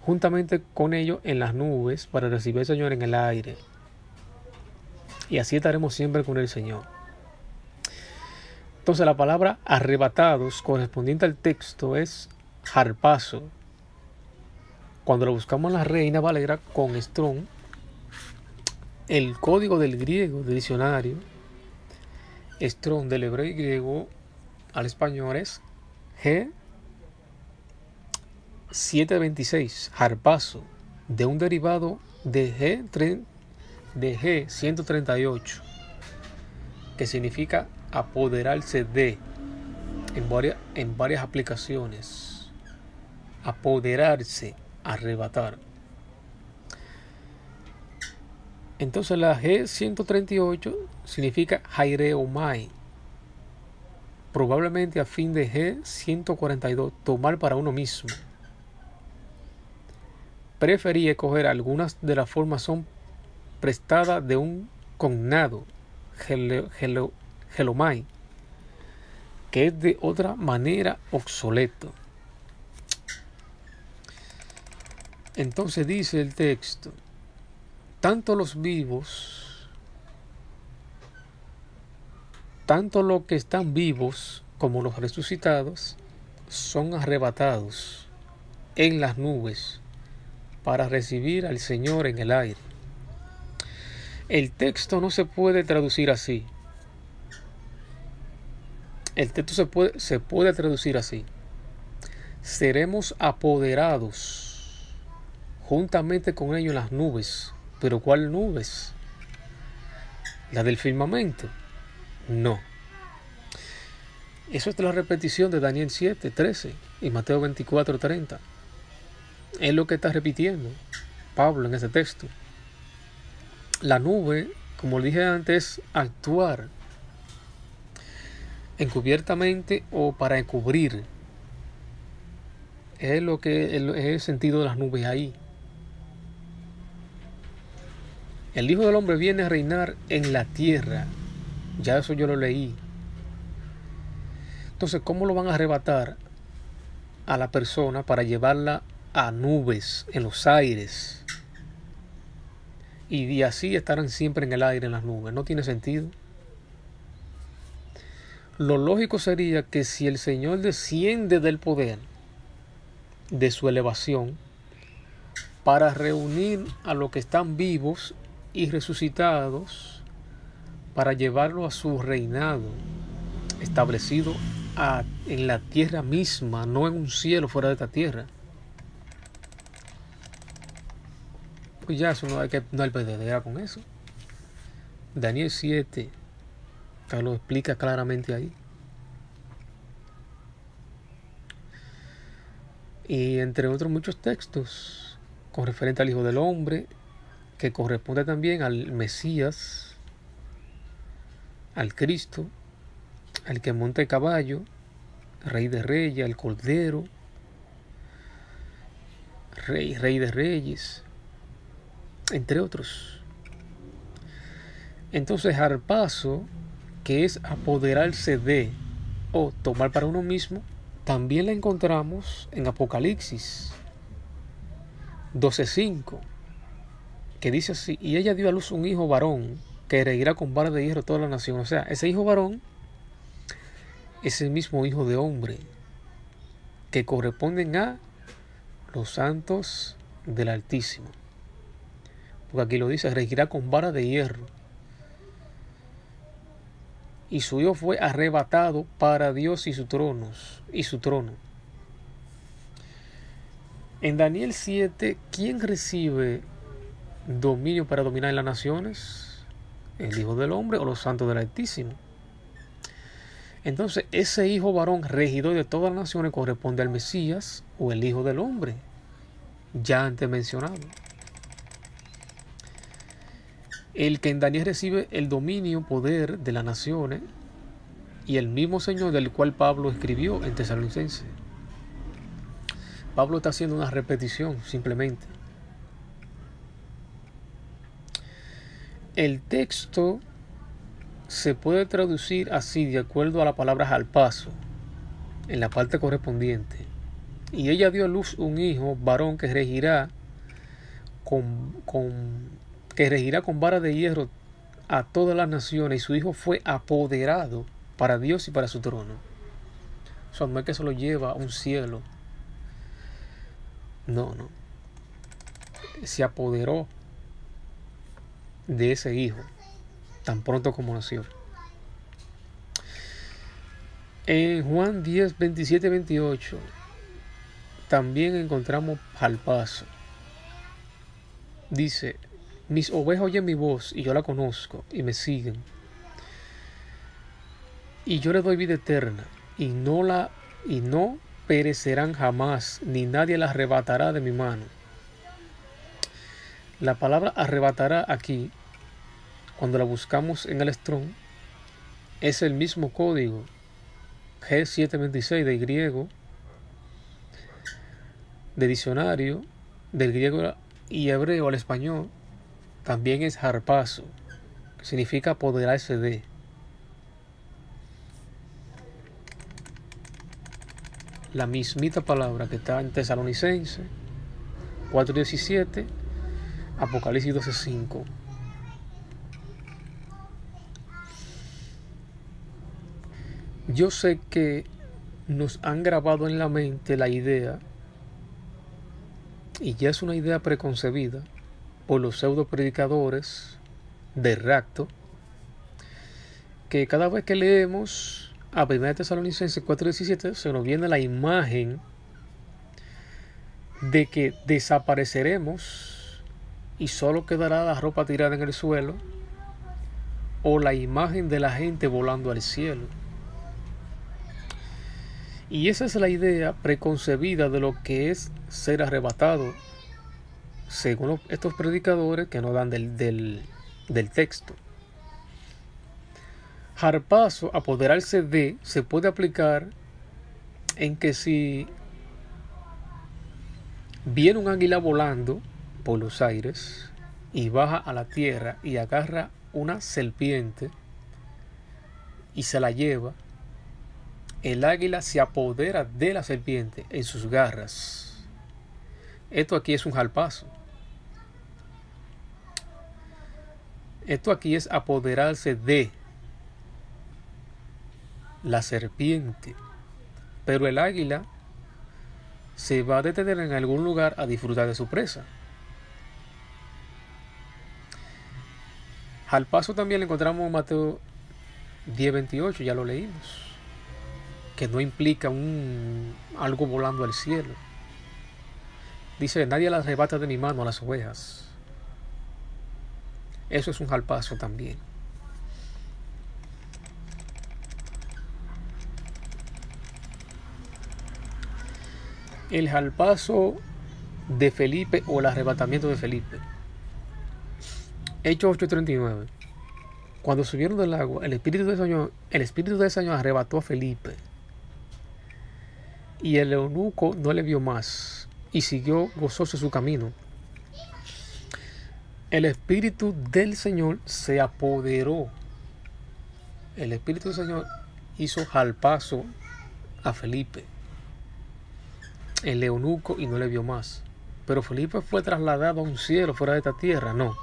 juntamente con ellos en las nubes para recibir al Señor en el aire. Y así estaremos siempre con el Señor. Entonces la palabra arrebatados correspondiente al texto es harpazo. Cuando lo buscamos en la Reina Valera con Strong, el código del griego, del diccionario, Strong del hebreo y griego al español es G726, harpazo, de un derivado de G138, que significa apoderarse de, en varias aplicaciones. Apoderarse, arrebatar. Entonces la G138 significa Haireomai, probablemente a fin de G142, tomar para uno mismo. Preferí escoger algunas de las formas son prestadas de un cognado, Helomai, que es de otra manera obsoleto. Entonces dice el texto: tanto los vivos, tanto los que están vivos como los resucitados son arrebatados en las nubes para recibir al Señor en el aire. El texto no se puede traducir así. El texto se puede traducir así: seremos apoderados juntamente con ellos en las nubes. ¿Pero cuál nubes? ¿La del firmamento? No. Eso es la repetición de Daniel 7:13 y Mateo 24:30. Es lo que está repitiendo Pablo en ese texto. La nube, como dije antes, es actuar encubiertamente o para encubrir. Es lo que es el sentido de las nubes ahí. El Hijo del Hombre viene a reinar en la tierra. Ya eso yo lo leí. Entonces, ¿cómo lo van a arrebatar a la persona para llevarla a nubes, en los aires? Y así estarán siempre en el aire, en las nubes. No tiene sentido. Lo lógico sería que si el Señor desciende del poder, de su elevación, para reunir a los que están vivos y resucitados, para llevarlo a su reinado establecido en la tierra misma, no en un cielo fuera de esta tierra, pues ya eso no hay perdedera con eso. Daniel 7 lo explica claramente ahí. Y entre otros muchos textos con referente al Hijo del Hombre, que corresponde también al Mesías, al Cristo, al que monta el caballo, Rey de Reyes, al Cordero, Rey de Reyes, entre otros. Entonces, harpazo, que es apoderarse de o tomar para uno mismo, también la encontramos en Apocalipsis 12:5, que dice así: y ella dio a luz un hijo varón, que regirá con vara de hierro toda la nación. O sea, ese hijo varón es el mismo hijo de hombre que corresponden a los santos del Altísimo. Porque aquí lo dice, regirá con vara de hierro. Y su hijo fue arrebatado para Dios y su trono. En Daniel 7, ¿quién recibe dominio para dominar en las naciones? ¿El Hijo del Hombre o los santos del Altísimo? Entonces, ese hijo varón regidor de todas las naciones corresponde al Mesías o el Hijo del Hombre, ya antes mencionado. El que en Daniel recibe el dominio, poder de las naciones, y el mismo Señor del cual Pablo escribió en Tesalonicenses. Pablo está haciendo una repetición simplemente. El texto se puede traducir así de acuerdo a la palabra harpazo en la parte correspondiente. Y ella dio a luz un hijo varón que regirá con vara de hierro a todas las naciones, y su hijo fue apoderado para Dios y para su trono. O sea, no es que se lo lleva a un cielo. No. Se apoderó de ese hijo tan pronto como nació. En Juan 10, 27, 28 también encontramos harpazo. Dice: mis ovejas oyen mi voz y yo la conozco y me siguen. Y yo les doy vida eterna y no perecerán jamás, ni nadie las arrebatará de mi mano. La palabra arrebatará aquí, cuando la buscamos en el Strong, es el mismo código G726 del griego, de diccionario del griego y hebreo al español. También es harpazo, que significa apoderarse de. La mismita palabra que está en Tesalonicenses 4:17, Apocalipsis 12:5. Yo sé que nos han grabado en la mente la idea, y ya es una idea preconcebida por los pseudo predicadores de rapto, que cada vez que leemos a 1 Tesalonicenses 4:17 se nos viene la imagen de que desapareceremos y solo quedará la ropa tirada en el suelo, o la imagen de la gente volando al cielo. Y esa es la idea preconcebida de lo que es ser arrebatado, según estos predicadores que nos dan del texto. Harpazo, apoderarse de, se puede aplicar en que si viene un águila volando por los aires y baja a la tierra y agarra una serpiente y se la lleva, el águila se apodera de la serpiente en sus garras. Esto aquí es un harpazo. Esto aquí es apoderarse de la serpiente. Pero el águila se va a detener en algún lugar a disfrutar de su presa. Harpazo también lo encontramos en Mateo 10:28, ya lo leímos, que no implica algo volando al cielo. Dice: nadie las arrebata de mi mano a las ovejas. Eso es un harpazo también. El harpazo de Felipe o el arrebatamiento de Felipe. Hechos 8:39. Cuando subieron del agua, el espíritu de ese Señor arrebató a Felipe, y el eunuco no le vio más y siguió gozoso su camino. El espíritu del Señor se apoderó. El espíritu del Señor hizo harpazo a Felipe, el eunuco, y no le vio más. Pero Felipe fue trasladado a un cielo fuera de esta tierra, no.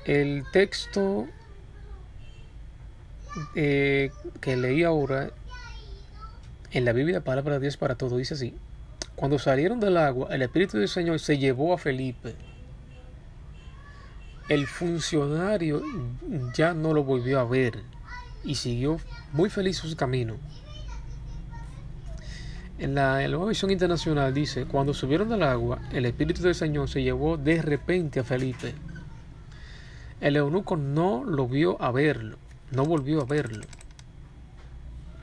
El texto que leí ahora en la Biblia, Palabra de Dios para Todos, dice así: cuando salieron del agua, el Espíritu del Señor se llevó a Felipe. El funcionario ya no lo volvió a ver y siguió muy feliz su camino. En la Nueva Visión Internacional dice: cuando subieron del agua, el Espíritu del Señor se llevó de repente a Felipe. El eunuco no lo vio a verlo, no volvió a verlo,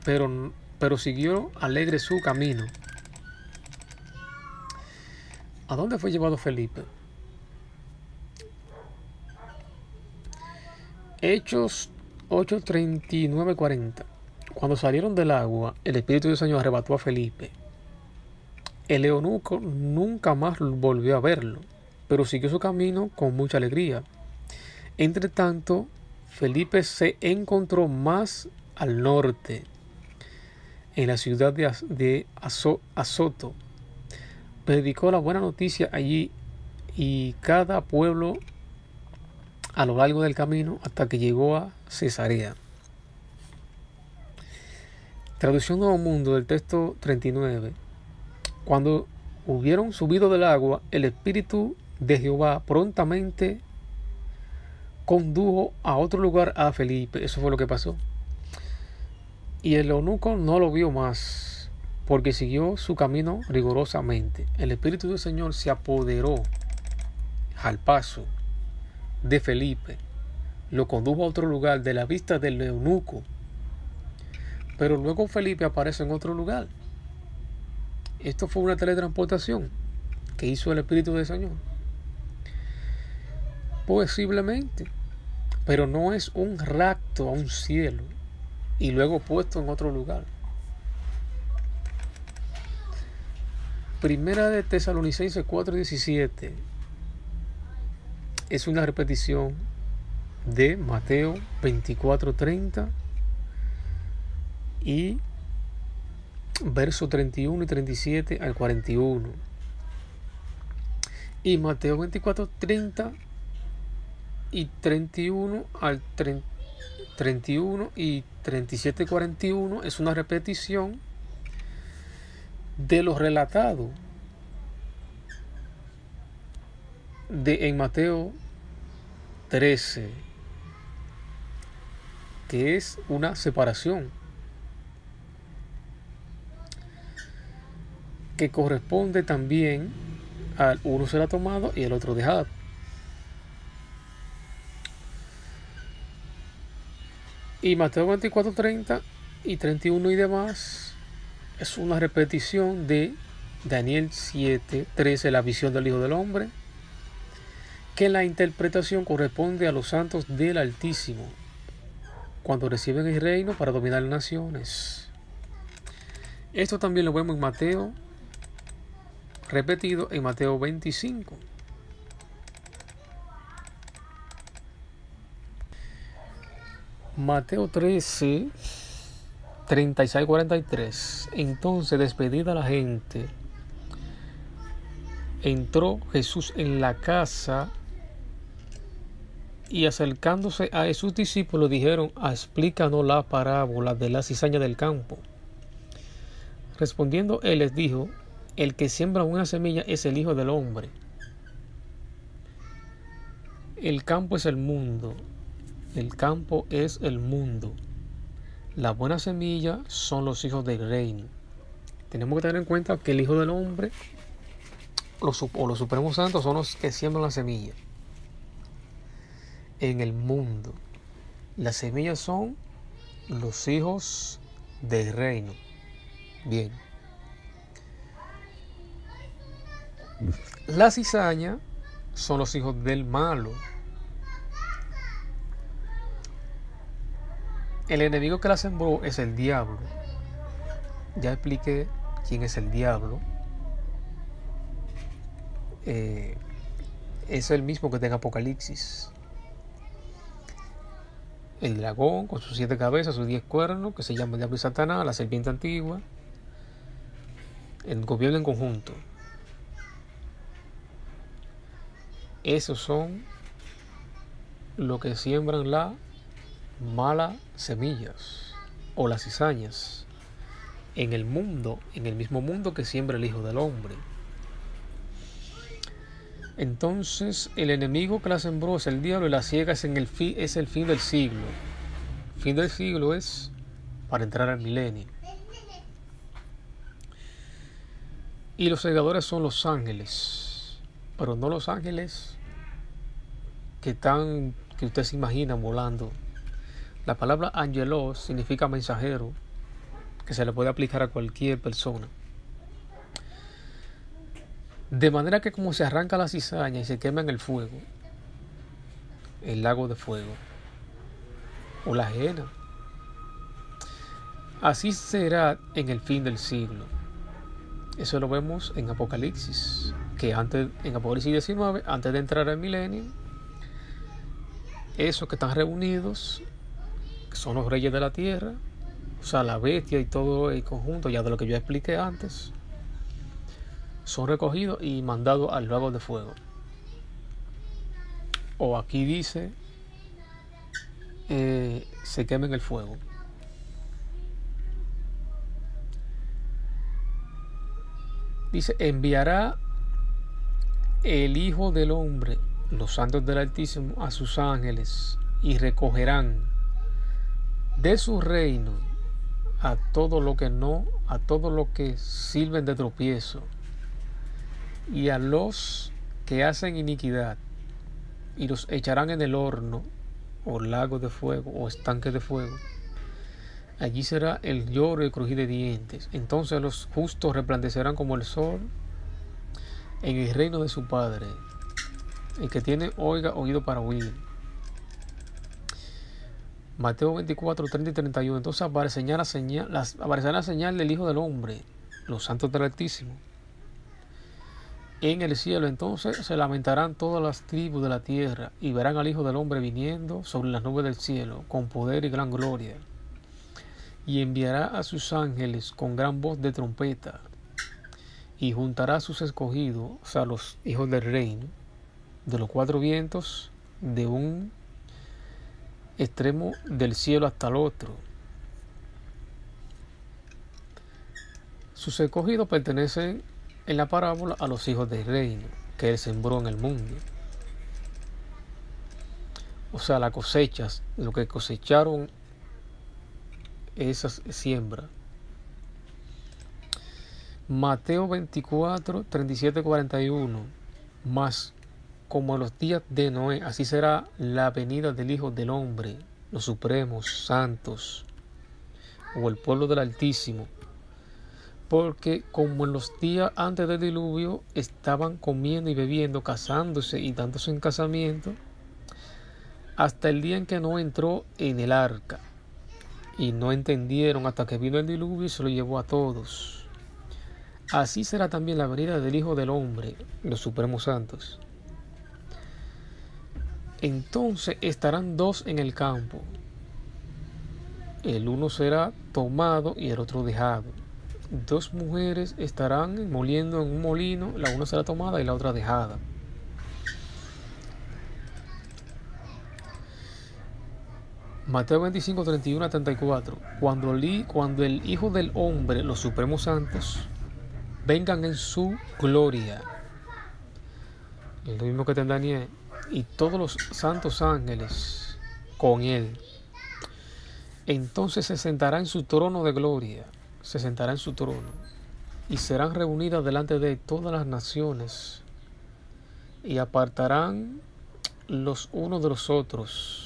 pero siguió alegre su camino. ¿A dónde fue llevado Felipe? Hechos 8:39-40. Cuando salieron del agua, el Espíritu del Señor arrebató a Felipe. El eunuco nunca más volvió a verlo, pero siguió su camino con mucha alegría. Entre tanto, Felipe se encontró más al norte, en la ciudad de Azoto. Predicó la buena noticia allí y cada pueblo a lo largo del camino hasta que llegó a Cesarea. Traducción Nuevo Mundo del texto 39. Cuando hubieron subido del agua, el Espíritu de Jehová prontamente condujo a otro lugar a Felipe. Eso fue lo que pasó. Y el eunuco no lo vio más, porque siguió su camino rigurosamente. El Espíritu del Señor se apoderó al paso de Felipe, lo condujo a otro lugar de la vista del eunuco, pero luego Felipe aparece en otro lugar. Esto fue una teletransportación que hizo el Espíritu del Señor, posiblemente, pero no es un rapto a un cielo y luego puesto en otro lugar. Primera de Tesalonicenses 4:17 es una repetición de Mateo 24:30 y versos 31 y 37 al 41. Y Mateo 24:30 y 31 al 31 y 37-41 es una repetición de lo relatado en Mateo 13, que es una separación que corresponde también al uno será tomado y el otro dejado. Y Mateo 24:30 y 31 y demás es una repetición de Daniel 7:13, la visión del Hijo del Hombre, que la interpretación corresponde a los santos del Altísimo cuando reciben el reino para dominar las naciones. Esto también lo vemos en Mateo, repetido en Mateo 25. Mateo 13, 36-43. Entonces, despedida la gente, entró Jesús en la casa y acercándose a sus discípulos dijeron: explícanos la parábola de la cizaña del campo. Respondiendo él les dijo: el que siembra una semilla es el Hijo del Hombre. El campo es el mundo. El campo es el mundo. La buena semilla son los hijos del reino. Tenemos que tener en cuenta que el Hijo del Hombre o los supremos santos son los que siembran la semilla en el mundo. Las semillas son los hijos del reino. Bien. La cizaña son los hijos del malo. El enemigo que la sembró es el diablo. Ya expliqué quién es el diablo. Es el mismo que está en Apocalipsis. El dragón con sus 7 cabezas, sus 10 cuernos, que se llama el diablo y Satanás, la serpiente antigua. El gobierno en conjunto. Esos son lo que siembran las malas semillas o las cizañas en el mundo, en el mismo mundo que siembra el Hijo del Hombre. Entonces el enemigo que la sembró es el diablo, y la ciega es el fin del siglo. El fin del siglo es para entrar al milenio. Y los segadores son los ángeles, pero no los ángeles que usted se imagina volando. La palabra angelos significa mensajero, que se le puede aplicar a cualquier persona. De manera que como se arranca la cizaña y se quema en el fuego, el lago de fuego, o la ajena, así será en el fin del siglo. Eso lo vemos en Apocalipsis, que en Apocalipsis 19, antes de entrar al milenio, esos que están reunidos, que son los reyes de la tierra, o sea, la bestia y todo el conjunto, ya de lo que yo expliqué antes, son recogidos y mandados al lago de fuego. O aquí dice, se quema en el fuego. Dice, enviará el Hijo del Hombre, los santos del Altísimo, a sus ángeles, y recogerán de su reino a todo lo que sirven de tropiezo, y a los que hacen iniquidad, y los echarán en el horno, o lago de fuego, o estanque de fuego. Allí será el lloro y el crujir de dientes. Entonces los justos resplandecerán como el sol en el reino de su Padre. El que tiene, oiga oído para oír. Mateo 24, 30 y 31. Entonces aparecerá la señal del Hijo del Hombre, los santos del Altísimo, en el cielo. Entonces se lamentarán todas las tribus de la tierra, y verán al Hijo del Hombre viniendo sobre las nubes del cielo, con poder y gran gloria. Y enviará a sus ángeles con gran voz de trompeta, y juntará a sus escogidos, o sea, los hijos del reino, de los cuatro vientos, de un extremo del cielo hasta el otro. Sus escogidos pertenecen en la parábola a los hijos del reino, que él sembró en el mundo. O sea, las cosechas, lo que cosecharon esas siembra. Mateo 24, 37, 41. Mas como en los días de Noé, así será la venida del Hijo del Hombre, los supremos santos, o el pueblo del Altísimo. Porque como en los días antes del diluvio estaban comiendo y bebiendo, casándose y dándose en casamiento, hasta el día en que Noé entró en el arca, y no entendieron hasta que vino el diluvio y se lo llevó a todos. Así será también la venida del Hijo del Hombre, los supremos santos. Entonces estarán dos en el campo, el uno será tomado y el otro dejado. Dos mujeres estarán moliendo en un molino, la una será tomada y la otra dejada. Mateo 25, 31 a 34. Cuando el Hijo del Hombre, los supremos santos, vengan en su gloria, lo mismo que en Daniel, y todos los santos ángeles con él, entonces se sentará en su trono de gloria, se sentará en su trono, y serán reunidas delante de todas las naciones, y apartarán los unos de los otros.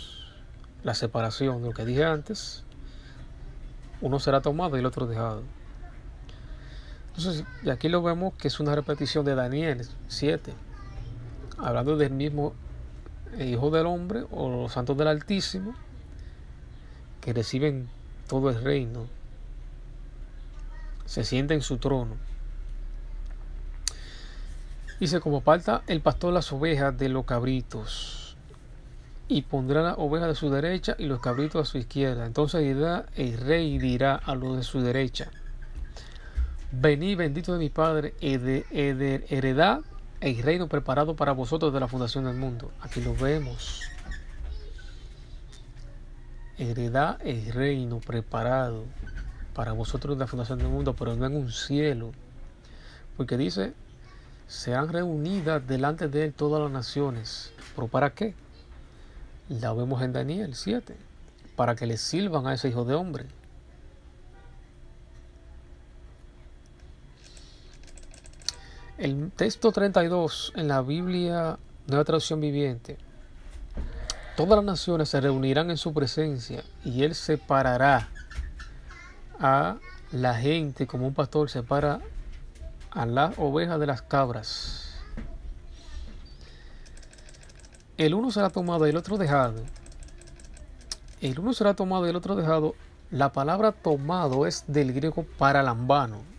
La separación de lo que dije antes, uno será tomado y el otro dejado. Entonces, y aquí lo vemos que es una repetición de Daniel 7, hablando del mismo Hijo del Hombre o los santos del Altísimo, que reciben todo el reino, se sienta en su trono. Dice, como aparta el pastor las ovejas de los cabritos, y pondrá las ovejas de su derecha y los cabritos a su izquierda. Entonces el rey dirá a los de su derecha: venid, bendito de mi Padre, heredad el reino preparado para vosotros de la fundación del mundo. Aquí lo vemos. heredad el reino preparado para vosotros de la fundación del mundo, pero no en un cielo. Porque dice, serán reunidas delante de él todas las naciones. ¿Pero para qué? La vemos en Daniel 7. Para que le sirvan a ese hijo de hombre. El texto 32 en la Biblia, Nueva Traducción Viviente. Todas las naciones se reunirán en su presencia y él separará a la gente como un pastor separa a las ovejas de las cabras. El uno será tomado y el otro dejado. El uno será tomado y el otro dejado. La palabra tomado es del griego paralambano.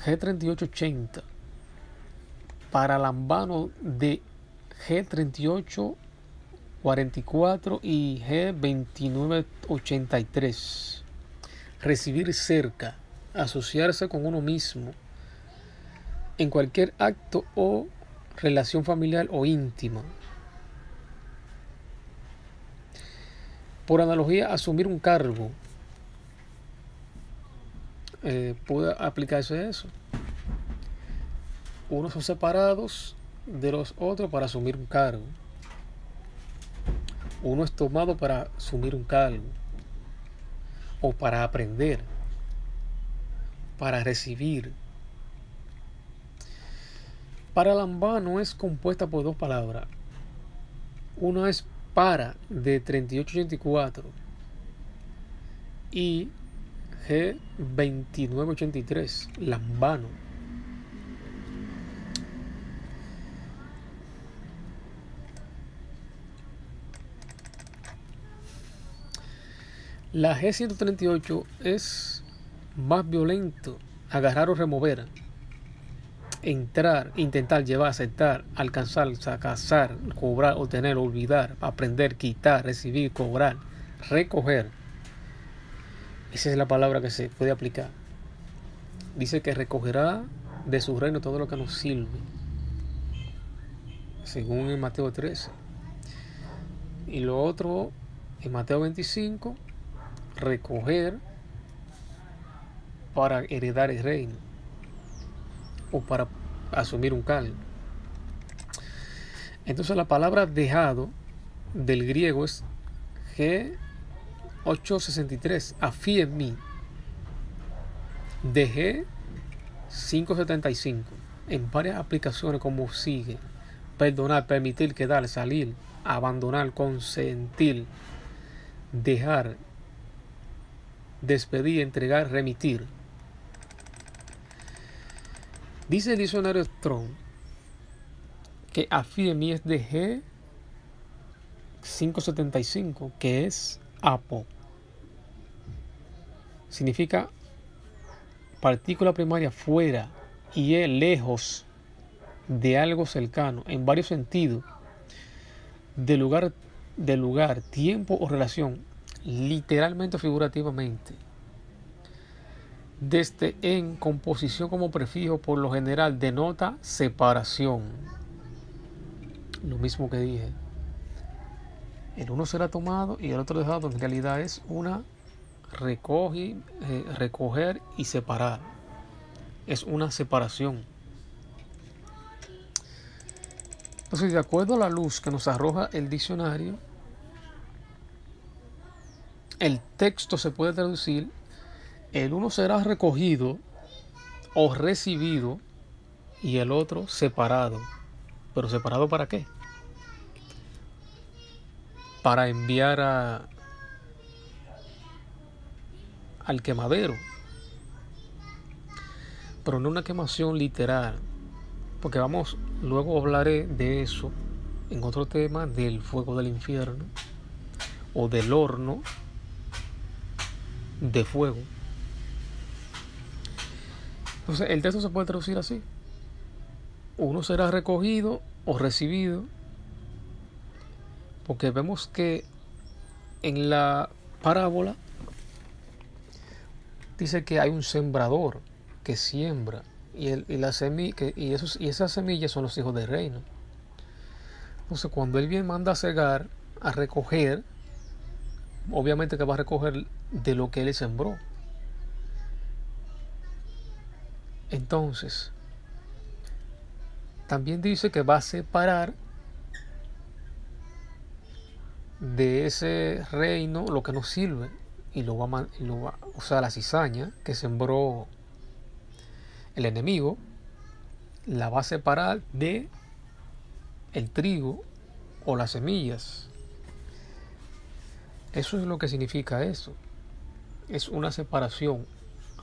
G3880. Paralambano de G3844 y G2983. Recibir cerca, asociarse con uno mismo en cualquier acto o relación familiar o íntima. Por analogía, asumir un cargo. Puede aplicarse a eso. Unos son separados de los otros para asumir un cargo. Uno es tomado para asumir un cargo o para aprender, para recibir. Paralambano es compuesta por dos palabras. Una es para de 3884 y G2983, lambano. La G138 es más violento, agarrar o remover, entrar, intentar, llevar, aceptar, alcanzar, cazar, cobrar, obtener, olvidar, aprender, quitar, recibir, cobrar, recoger. Esa es la palabra que se puede aplicar. Dice que recogerá de su reino todo lo que nos sirve, según en Mateo 13. Y lo otro, en Mateo 25, recoger para heredar el reino o para asumir un cargo. Entonces la palabra dejado del griego es G863, afí en mí. Dejé 575 en varias aplicaciones como sigue: perdonar, permitir, quedar, salir, abandonar, consentir, dejar, despedir, entregar, remitir. Dice el diccionario Strong que afí en mí es de G575, que es apo. Significa partícula primaria fuera y es lejos de algo cercano, en varios sentidos, de lugar, tiempo o relación, literalmente o figurativamente. Desde en composición como prefijo, por lo general denota separación. Lo mismo que dije. El uno será tomado y el otro dejado. En realidad es una recoger y separar. Es una separación. Entonces, de acuerdo a la luz que nos arroja el diccionario, el texto se puede traducir: el uno será recogido o recibido y el otro separado. ¿Pero separado para qué? Para enviar al quemadero. Pero no una quemación literal, porque luego hablaré de eso en otro tema, del fuego del infierno o del horno de fuego. Entonces el texto se puede traducir así: uno será recogido o recibido, porque vemos que en la parábola dice que hay un sembrador que siembra y esas semillas son los hijos del reino. Entonces cuando él bien manda a cegar, a recoger, obviamente que va a recoger de lo que él sembró. Entonces, también dice que va a separar de ese reino lo que no sirve y lo va a usar la cizaña que sembró el enemigo, la va a separar de el trigo o las semillas. Eso es lo que significa eso. Es una separación,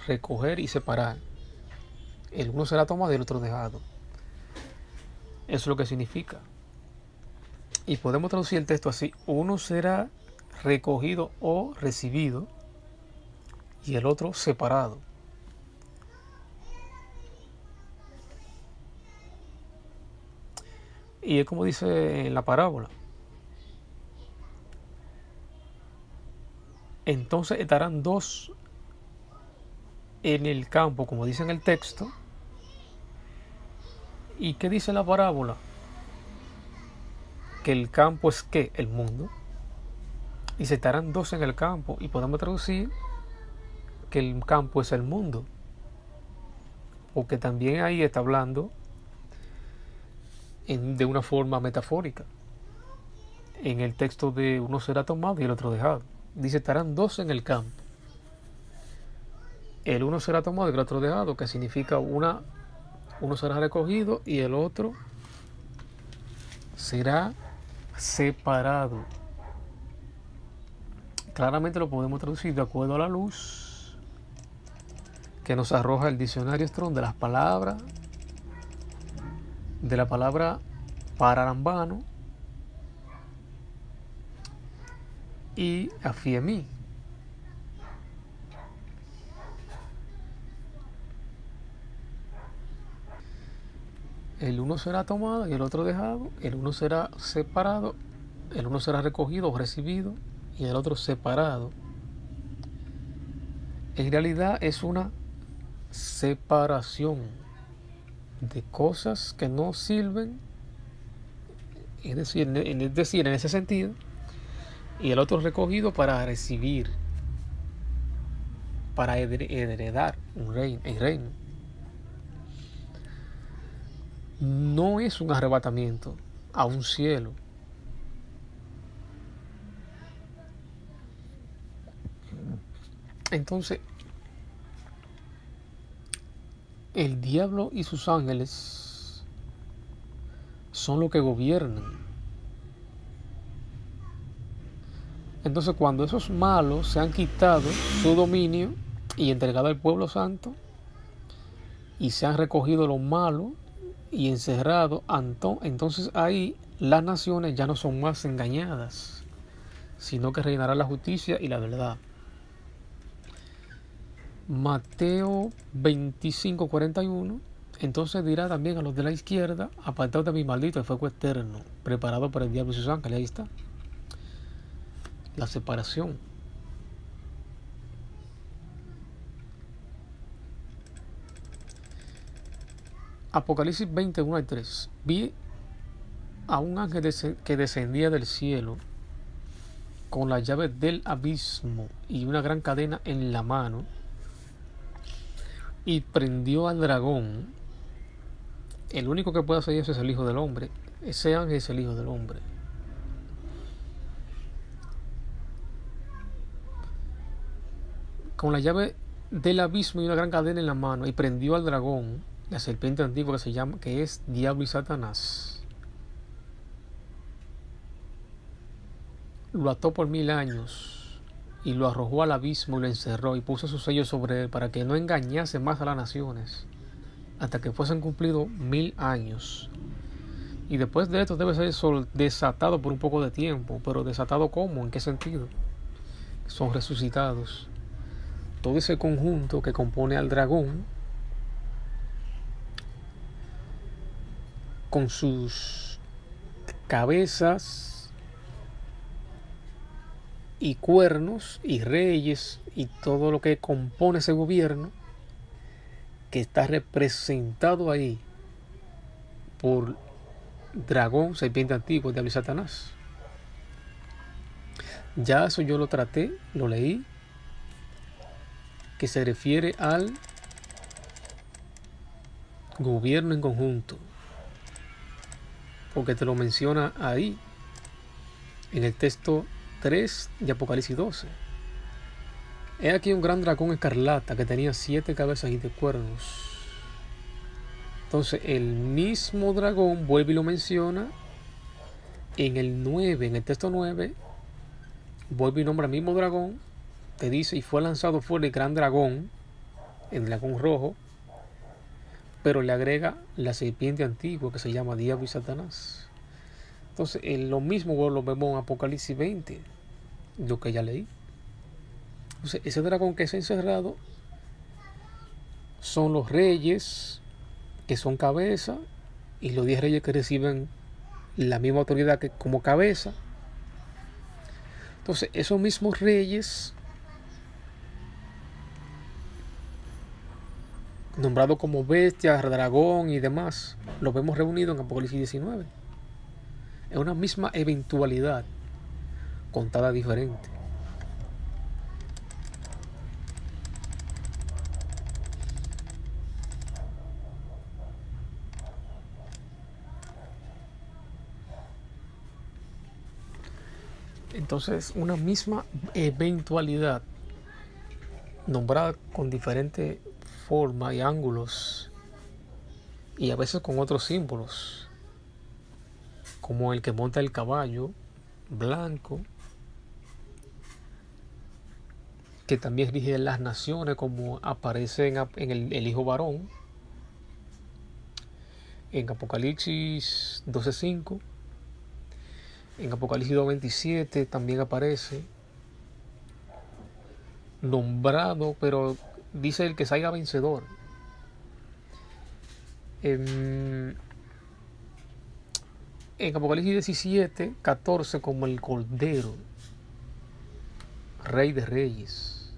recoger y separar. El uno será tomado y el otro dejado. Eso es lo que significa. Y podemos traducir el texto así: uno será recogido o recibido y el otro separado. Y es como dice en la parábola: entonces estarán dos en el campo, como dice en el texto. ¿Y qué dice la parábola? Que el campo es ¿qué? El mundo. Y se estarán dos en el campo. Y podemos traducir que el campo es el mundo. Porque también ahí está hablando de una forma metafórica. En el texto de uno será tomado y el otro dejado. Dice estarán dos en el campo. El uno será tomado y el otro dejado, que significa uno será recogido y el otro será separado. Claramente lo podemos traducir de acuerdo a la luz que nos arroja el diccionario Strong de las palabras, de la palabra pararambano y afiemí. El uno será tomado y el otro dejado, el uno será separado, el uno será recogido o recibido y el otro separado. En realidad es una separación de cosas que no sirven, es decir, en ese sentido, y el otro recogido para recibir, para heredar el reino. No es un arrebatamiento a un cielo. Entonces, el diablo y sus ángeles son los que gobiernan. Entonces, cuando esos malos se han quitado su dominio y entregado al pueblo santo, y se han recogido los malos y encerrado, entonces ahí las naciones ya no son más engañadas, sino que reinará la justicia y la verdad. Mateo 25:41. Entonces dirá también a los de la izquierda: apartaos de mi maldito el fuego eterno, preparado para el diablo y sus ángeles. Ahí está la separación. Apocalipsis 21:3. Vi a un ángel que descendía del cielo con la llave del abismo y una gran cadena en la mano, y prendió al dragón. El único que puede hacer eso es el Hijo del Hombre. Ese ángel es el Hijo del Hombre. Con la llave del abismo y una gran cadena en la mano, y prendió al dragón, la serpiente antigua que es Diablo y Satanás. Lo ató por 1000 años y lo arrojó al abismo y lo encerró y puso su sello sobre él para que no engañase más a las naciones hasta que fuesen cumplidos 1000 años. Y después de esto debe ser desatado por un poco de tiempo. Pero ¿desatado cómo? ¿En qué sentido? Son resucitados. Todo ese conjunto que compone al dragón, con sus cabezas y cuernos y reyes y todo lo que compone ese gobierno, que está representado ahí por dragón, serpiente antigua, diablo y Satanás. Ya eso yo lo traté, lo leí, que se refiere al gobierno en conjunto, porque te lo menciona ahí, en el texto 3 de Apocalipsis 12. He aquí un gran dragón escarlata que tenía 7 cabezas y 10 cuernos. Entonces el mismo dragón vuelve y lo menciona en el 9, en el texto 9, vuelve y nombra al mismo dragón, te dice, y fue lanzado fuera el gran dragón, el dragón rojo, pero le agrega la serpiente antigua que se llama Diablo y Satanás. Entonces lo mismo lo vemos en Apocalipsis 20, lo que ya leí. Entonces ese dragón que se ha encerrado son los reyes que son cabeza, y los 10 reyes que reciben la misma autoridad que como cabeza. Entonces esos mismos reyes, nombrados como bestias, dragón y demás, los vemos reunidos en Apocalipsis 19. Es una misma eventualidad contada diferente. Entonces, una misma eventualidad nombrada con diferentes formas y ángulos, y a veces con otros símbolos, como el que monta el caballo blanco, que también rige las naciones, como aparece en el hijo varón en Apocalipsis 12:5. En Apocalipsis 2:27 también aparece nombrado, pero dice el que salga vencedor. En Apocalipsis 17:14 como el Cordero, Rey de Reyes.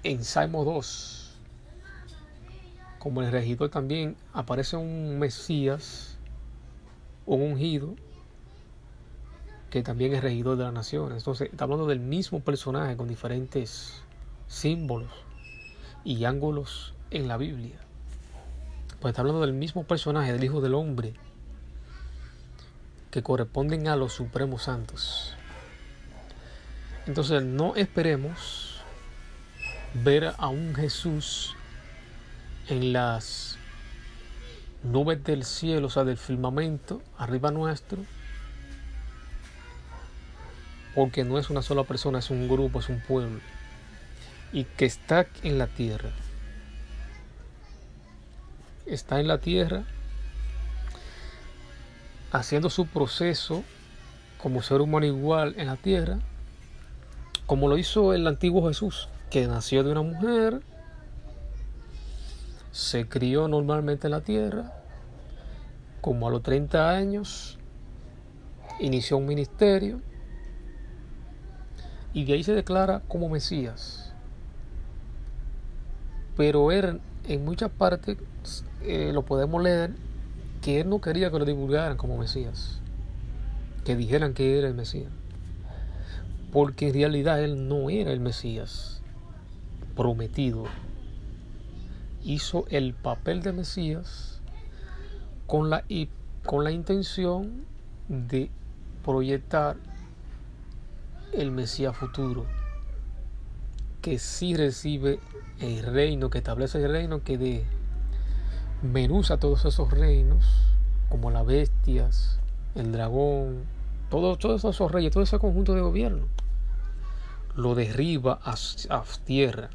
En Salmo 2 como el regidor también aparece un Mesías, un ungido, que también es regidor de las naciones. Entonces está hablando del mismo personaje con diferentes símbolos y ángulos en la Biblia. Pues está hablando del mismo personaje, del Hijo del Hombre, que corresponden a los supremos santos. Entonces no esperemos ver a un Jesús en las nubes del cielo, o sea, del firmamento, arriba nuestro, porque no es una sola persona, es un grupo, es un pueblo, y que está en la tierra. Está en la tierra haciendo su proceso como ser humano igual en la tierra, como lo hizo el antiguo Jesús, que nació de una mujer, se crió normalmente en la tierra, como a los 30 años inició un ministerio, y de ahí se declara como Mesías. Pero él, en muchas partes lo podemos leer, que él no quería que lo divulgaran como Mesías, que dijeran que era el Mesías, porque en realidad él no era el Mesías prometido. Hizo el papel de Mesías con la intención de proyectar el Mesías futuro, que sí recibe el reino, que establece el reino, que desmenuza todos esos reinos, como las bestias, el dragón, todos esos reyes, todo ese conjunto de gobierno, lo derriba a tierra,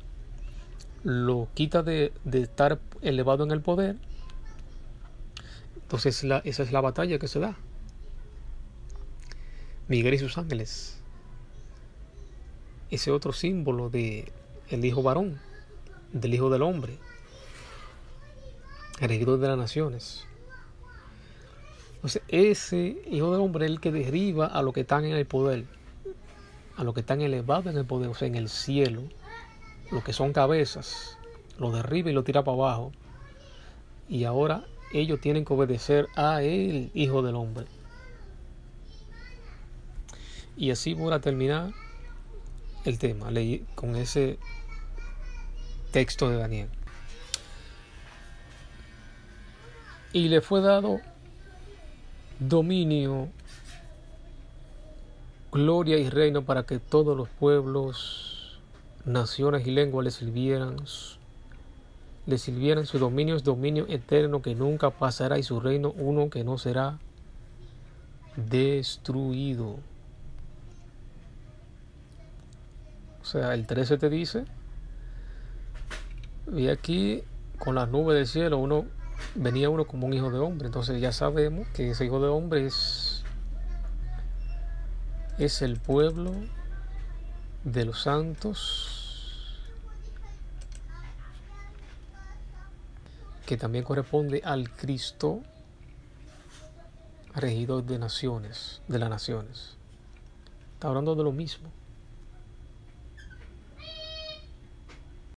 lo quita de estar elevado en el poder. Entonces esa es la batalla que se da. Miguel y sus ángeles, ese otro símbolo de el hijo varón, del Hijo del Hombre, el regidor de las naciones. Entonces ese Hijo del Hombre es el que derriba a los que están en el poder, a los que están elevados en el poder, o sea, en el cielo, los que son cabezas, lo derriba y lo tira para abajo. Y ahora ellos tienen que obedecer a el Hijo del Hombre. Y así voy a terminar el tema con ese texto de Daniel. Y le fue dado dominio, gloria y reino para que todos los pueblos, naciones y lenguas le sirvieran. Su dominio es dominio eterno que nunca pasará, y su reino uno que no será destruido. O sea, el 13 te dice, y aquí con las nubes del cielo venía uno como un hijo de hombre. Entonces ya sabemos que ese hijo de hombre es el pueblo de los santos, que también corresponde al Cristo, regidor de las naciones. Está hablando de lo mismo.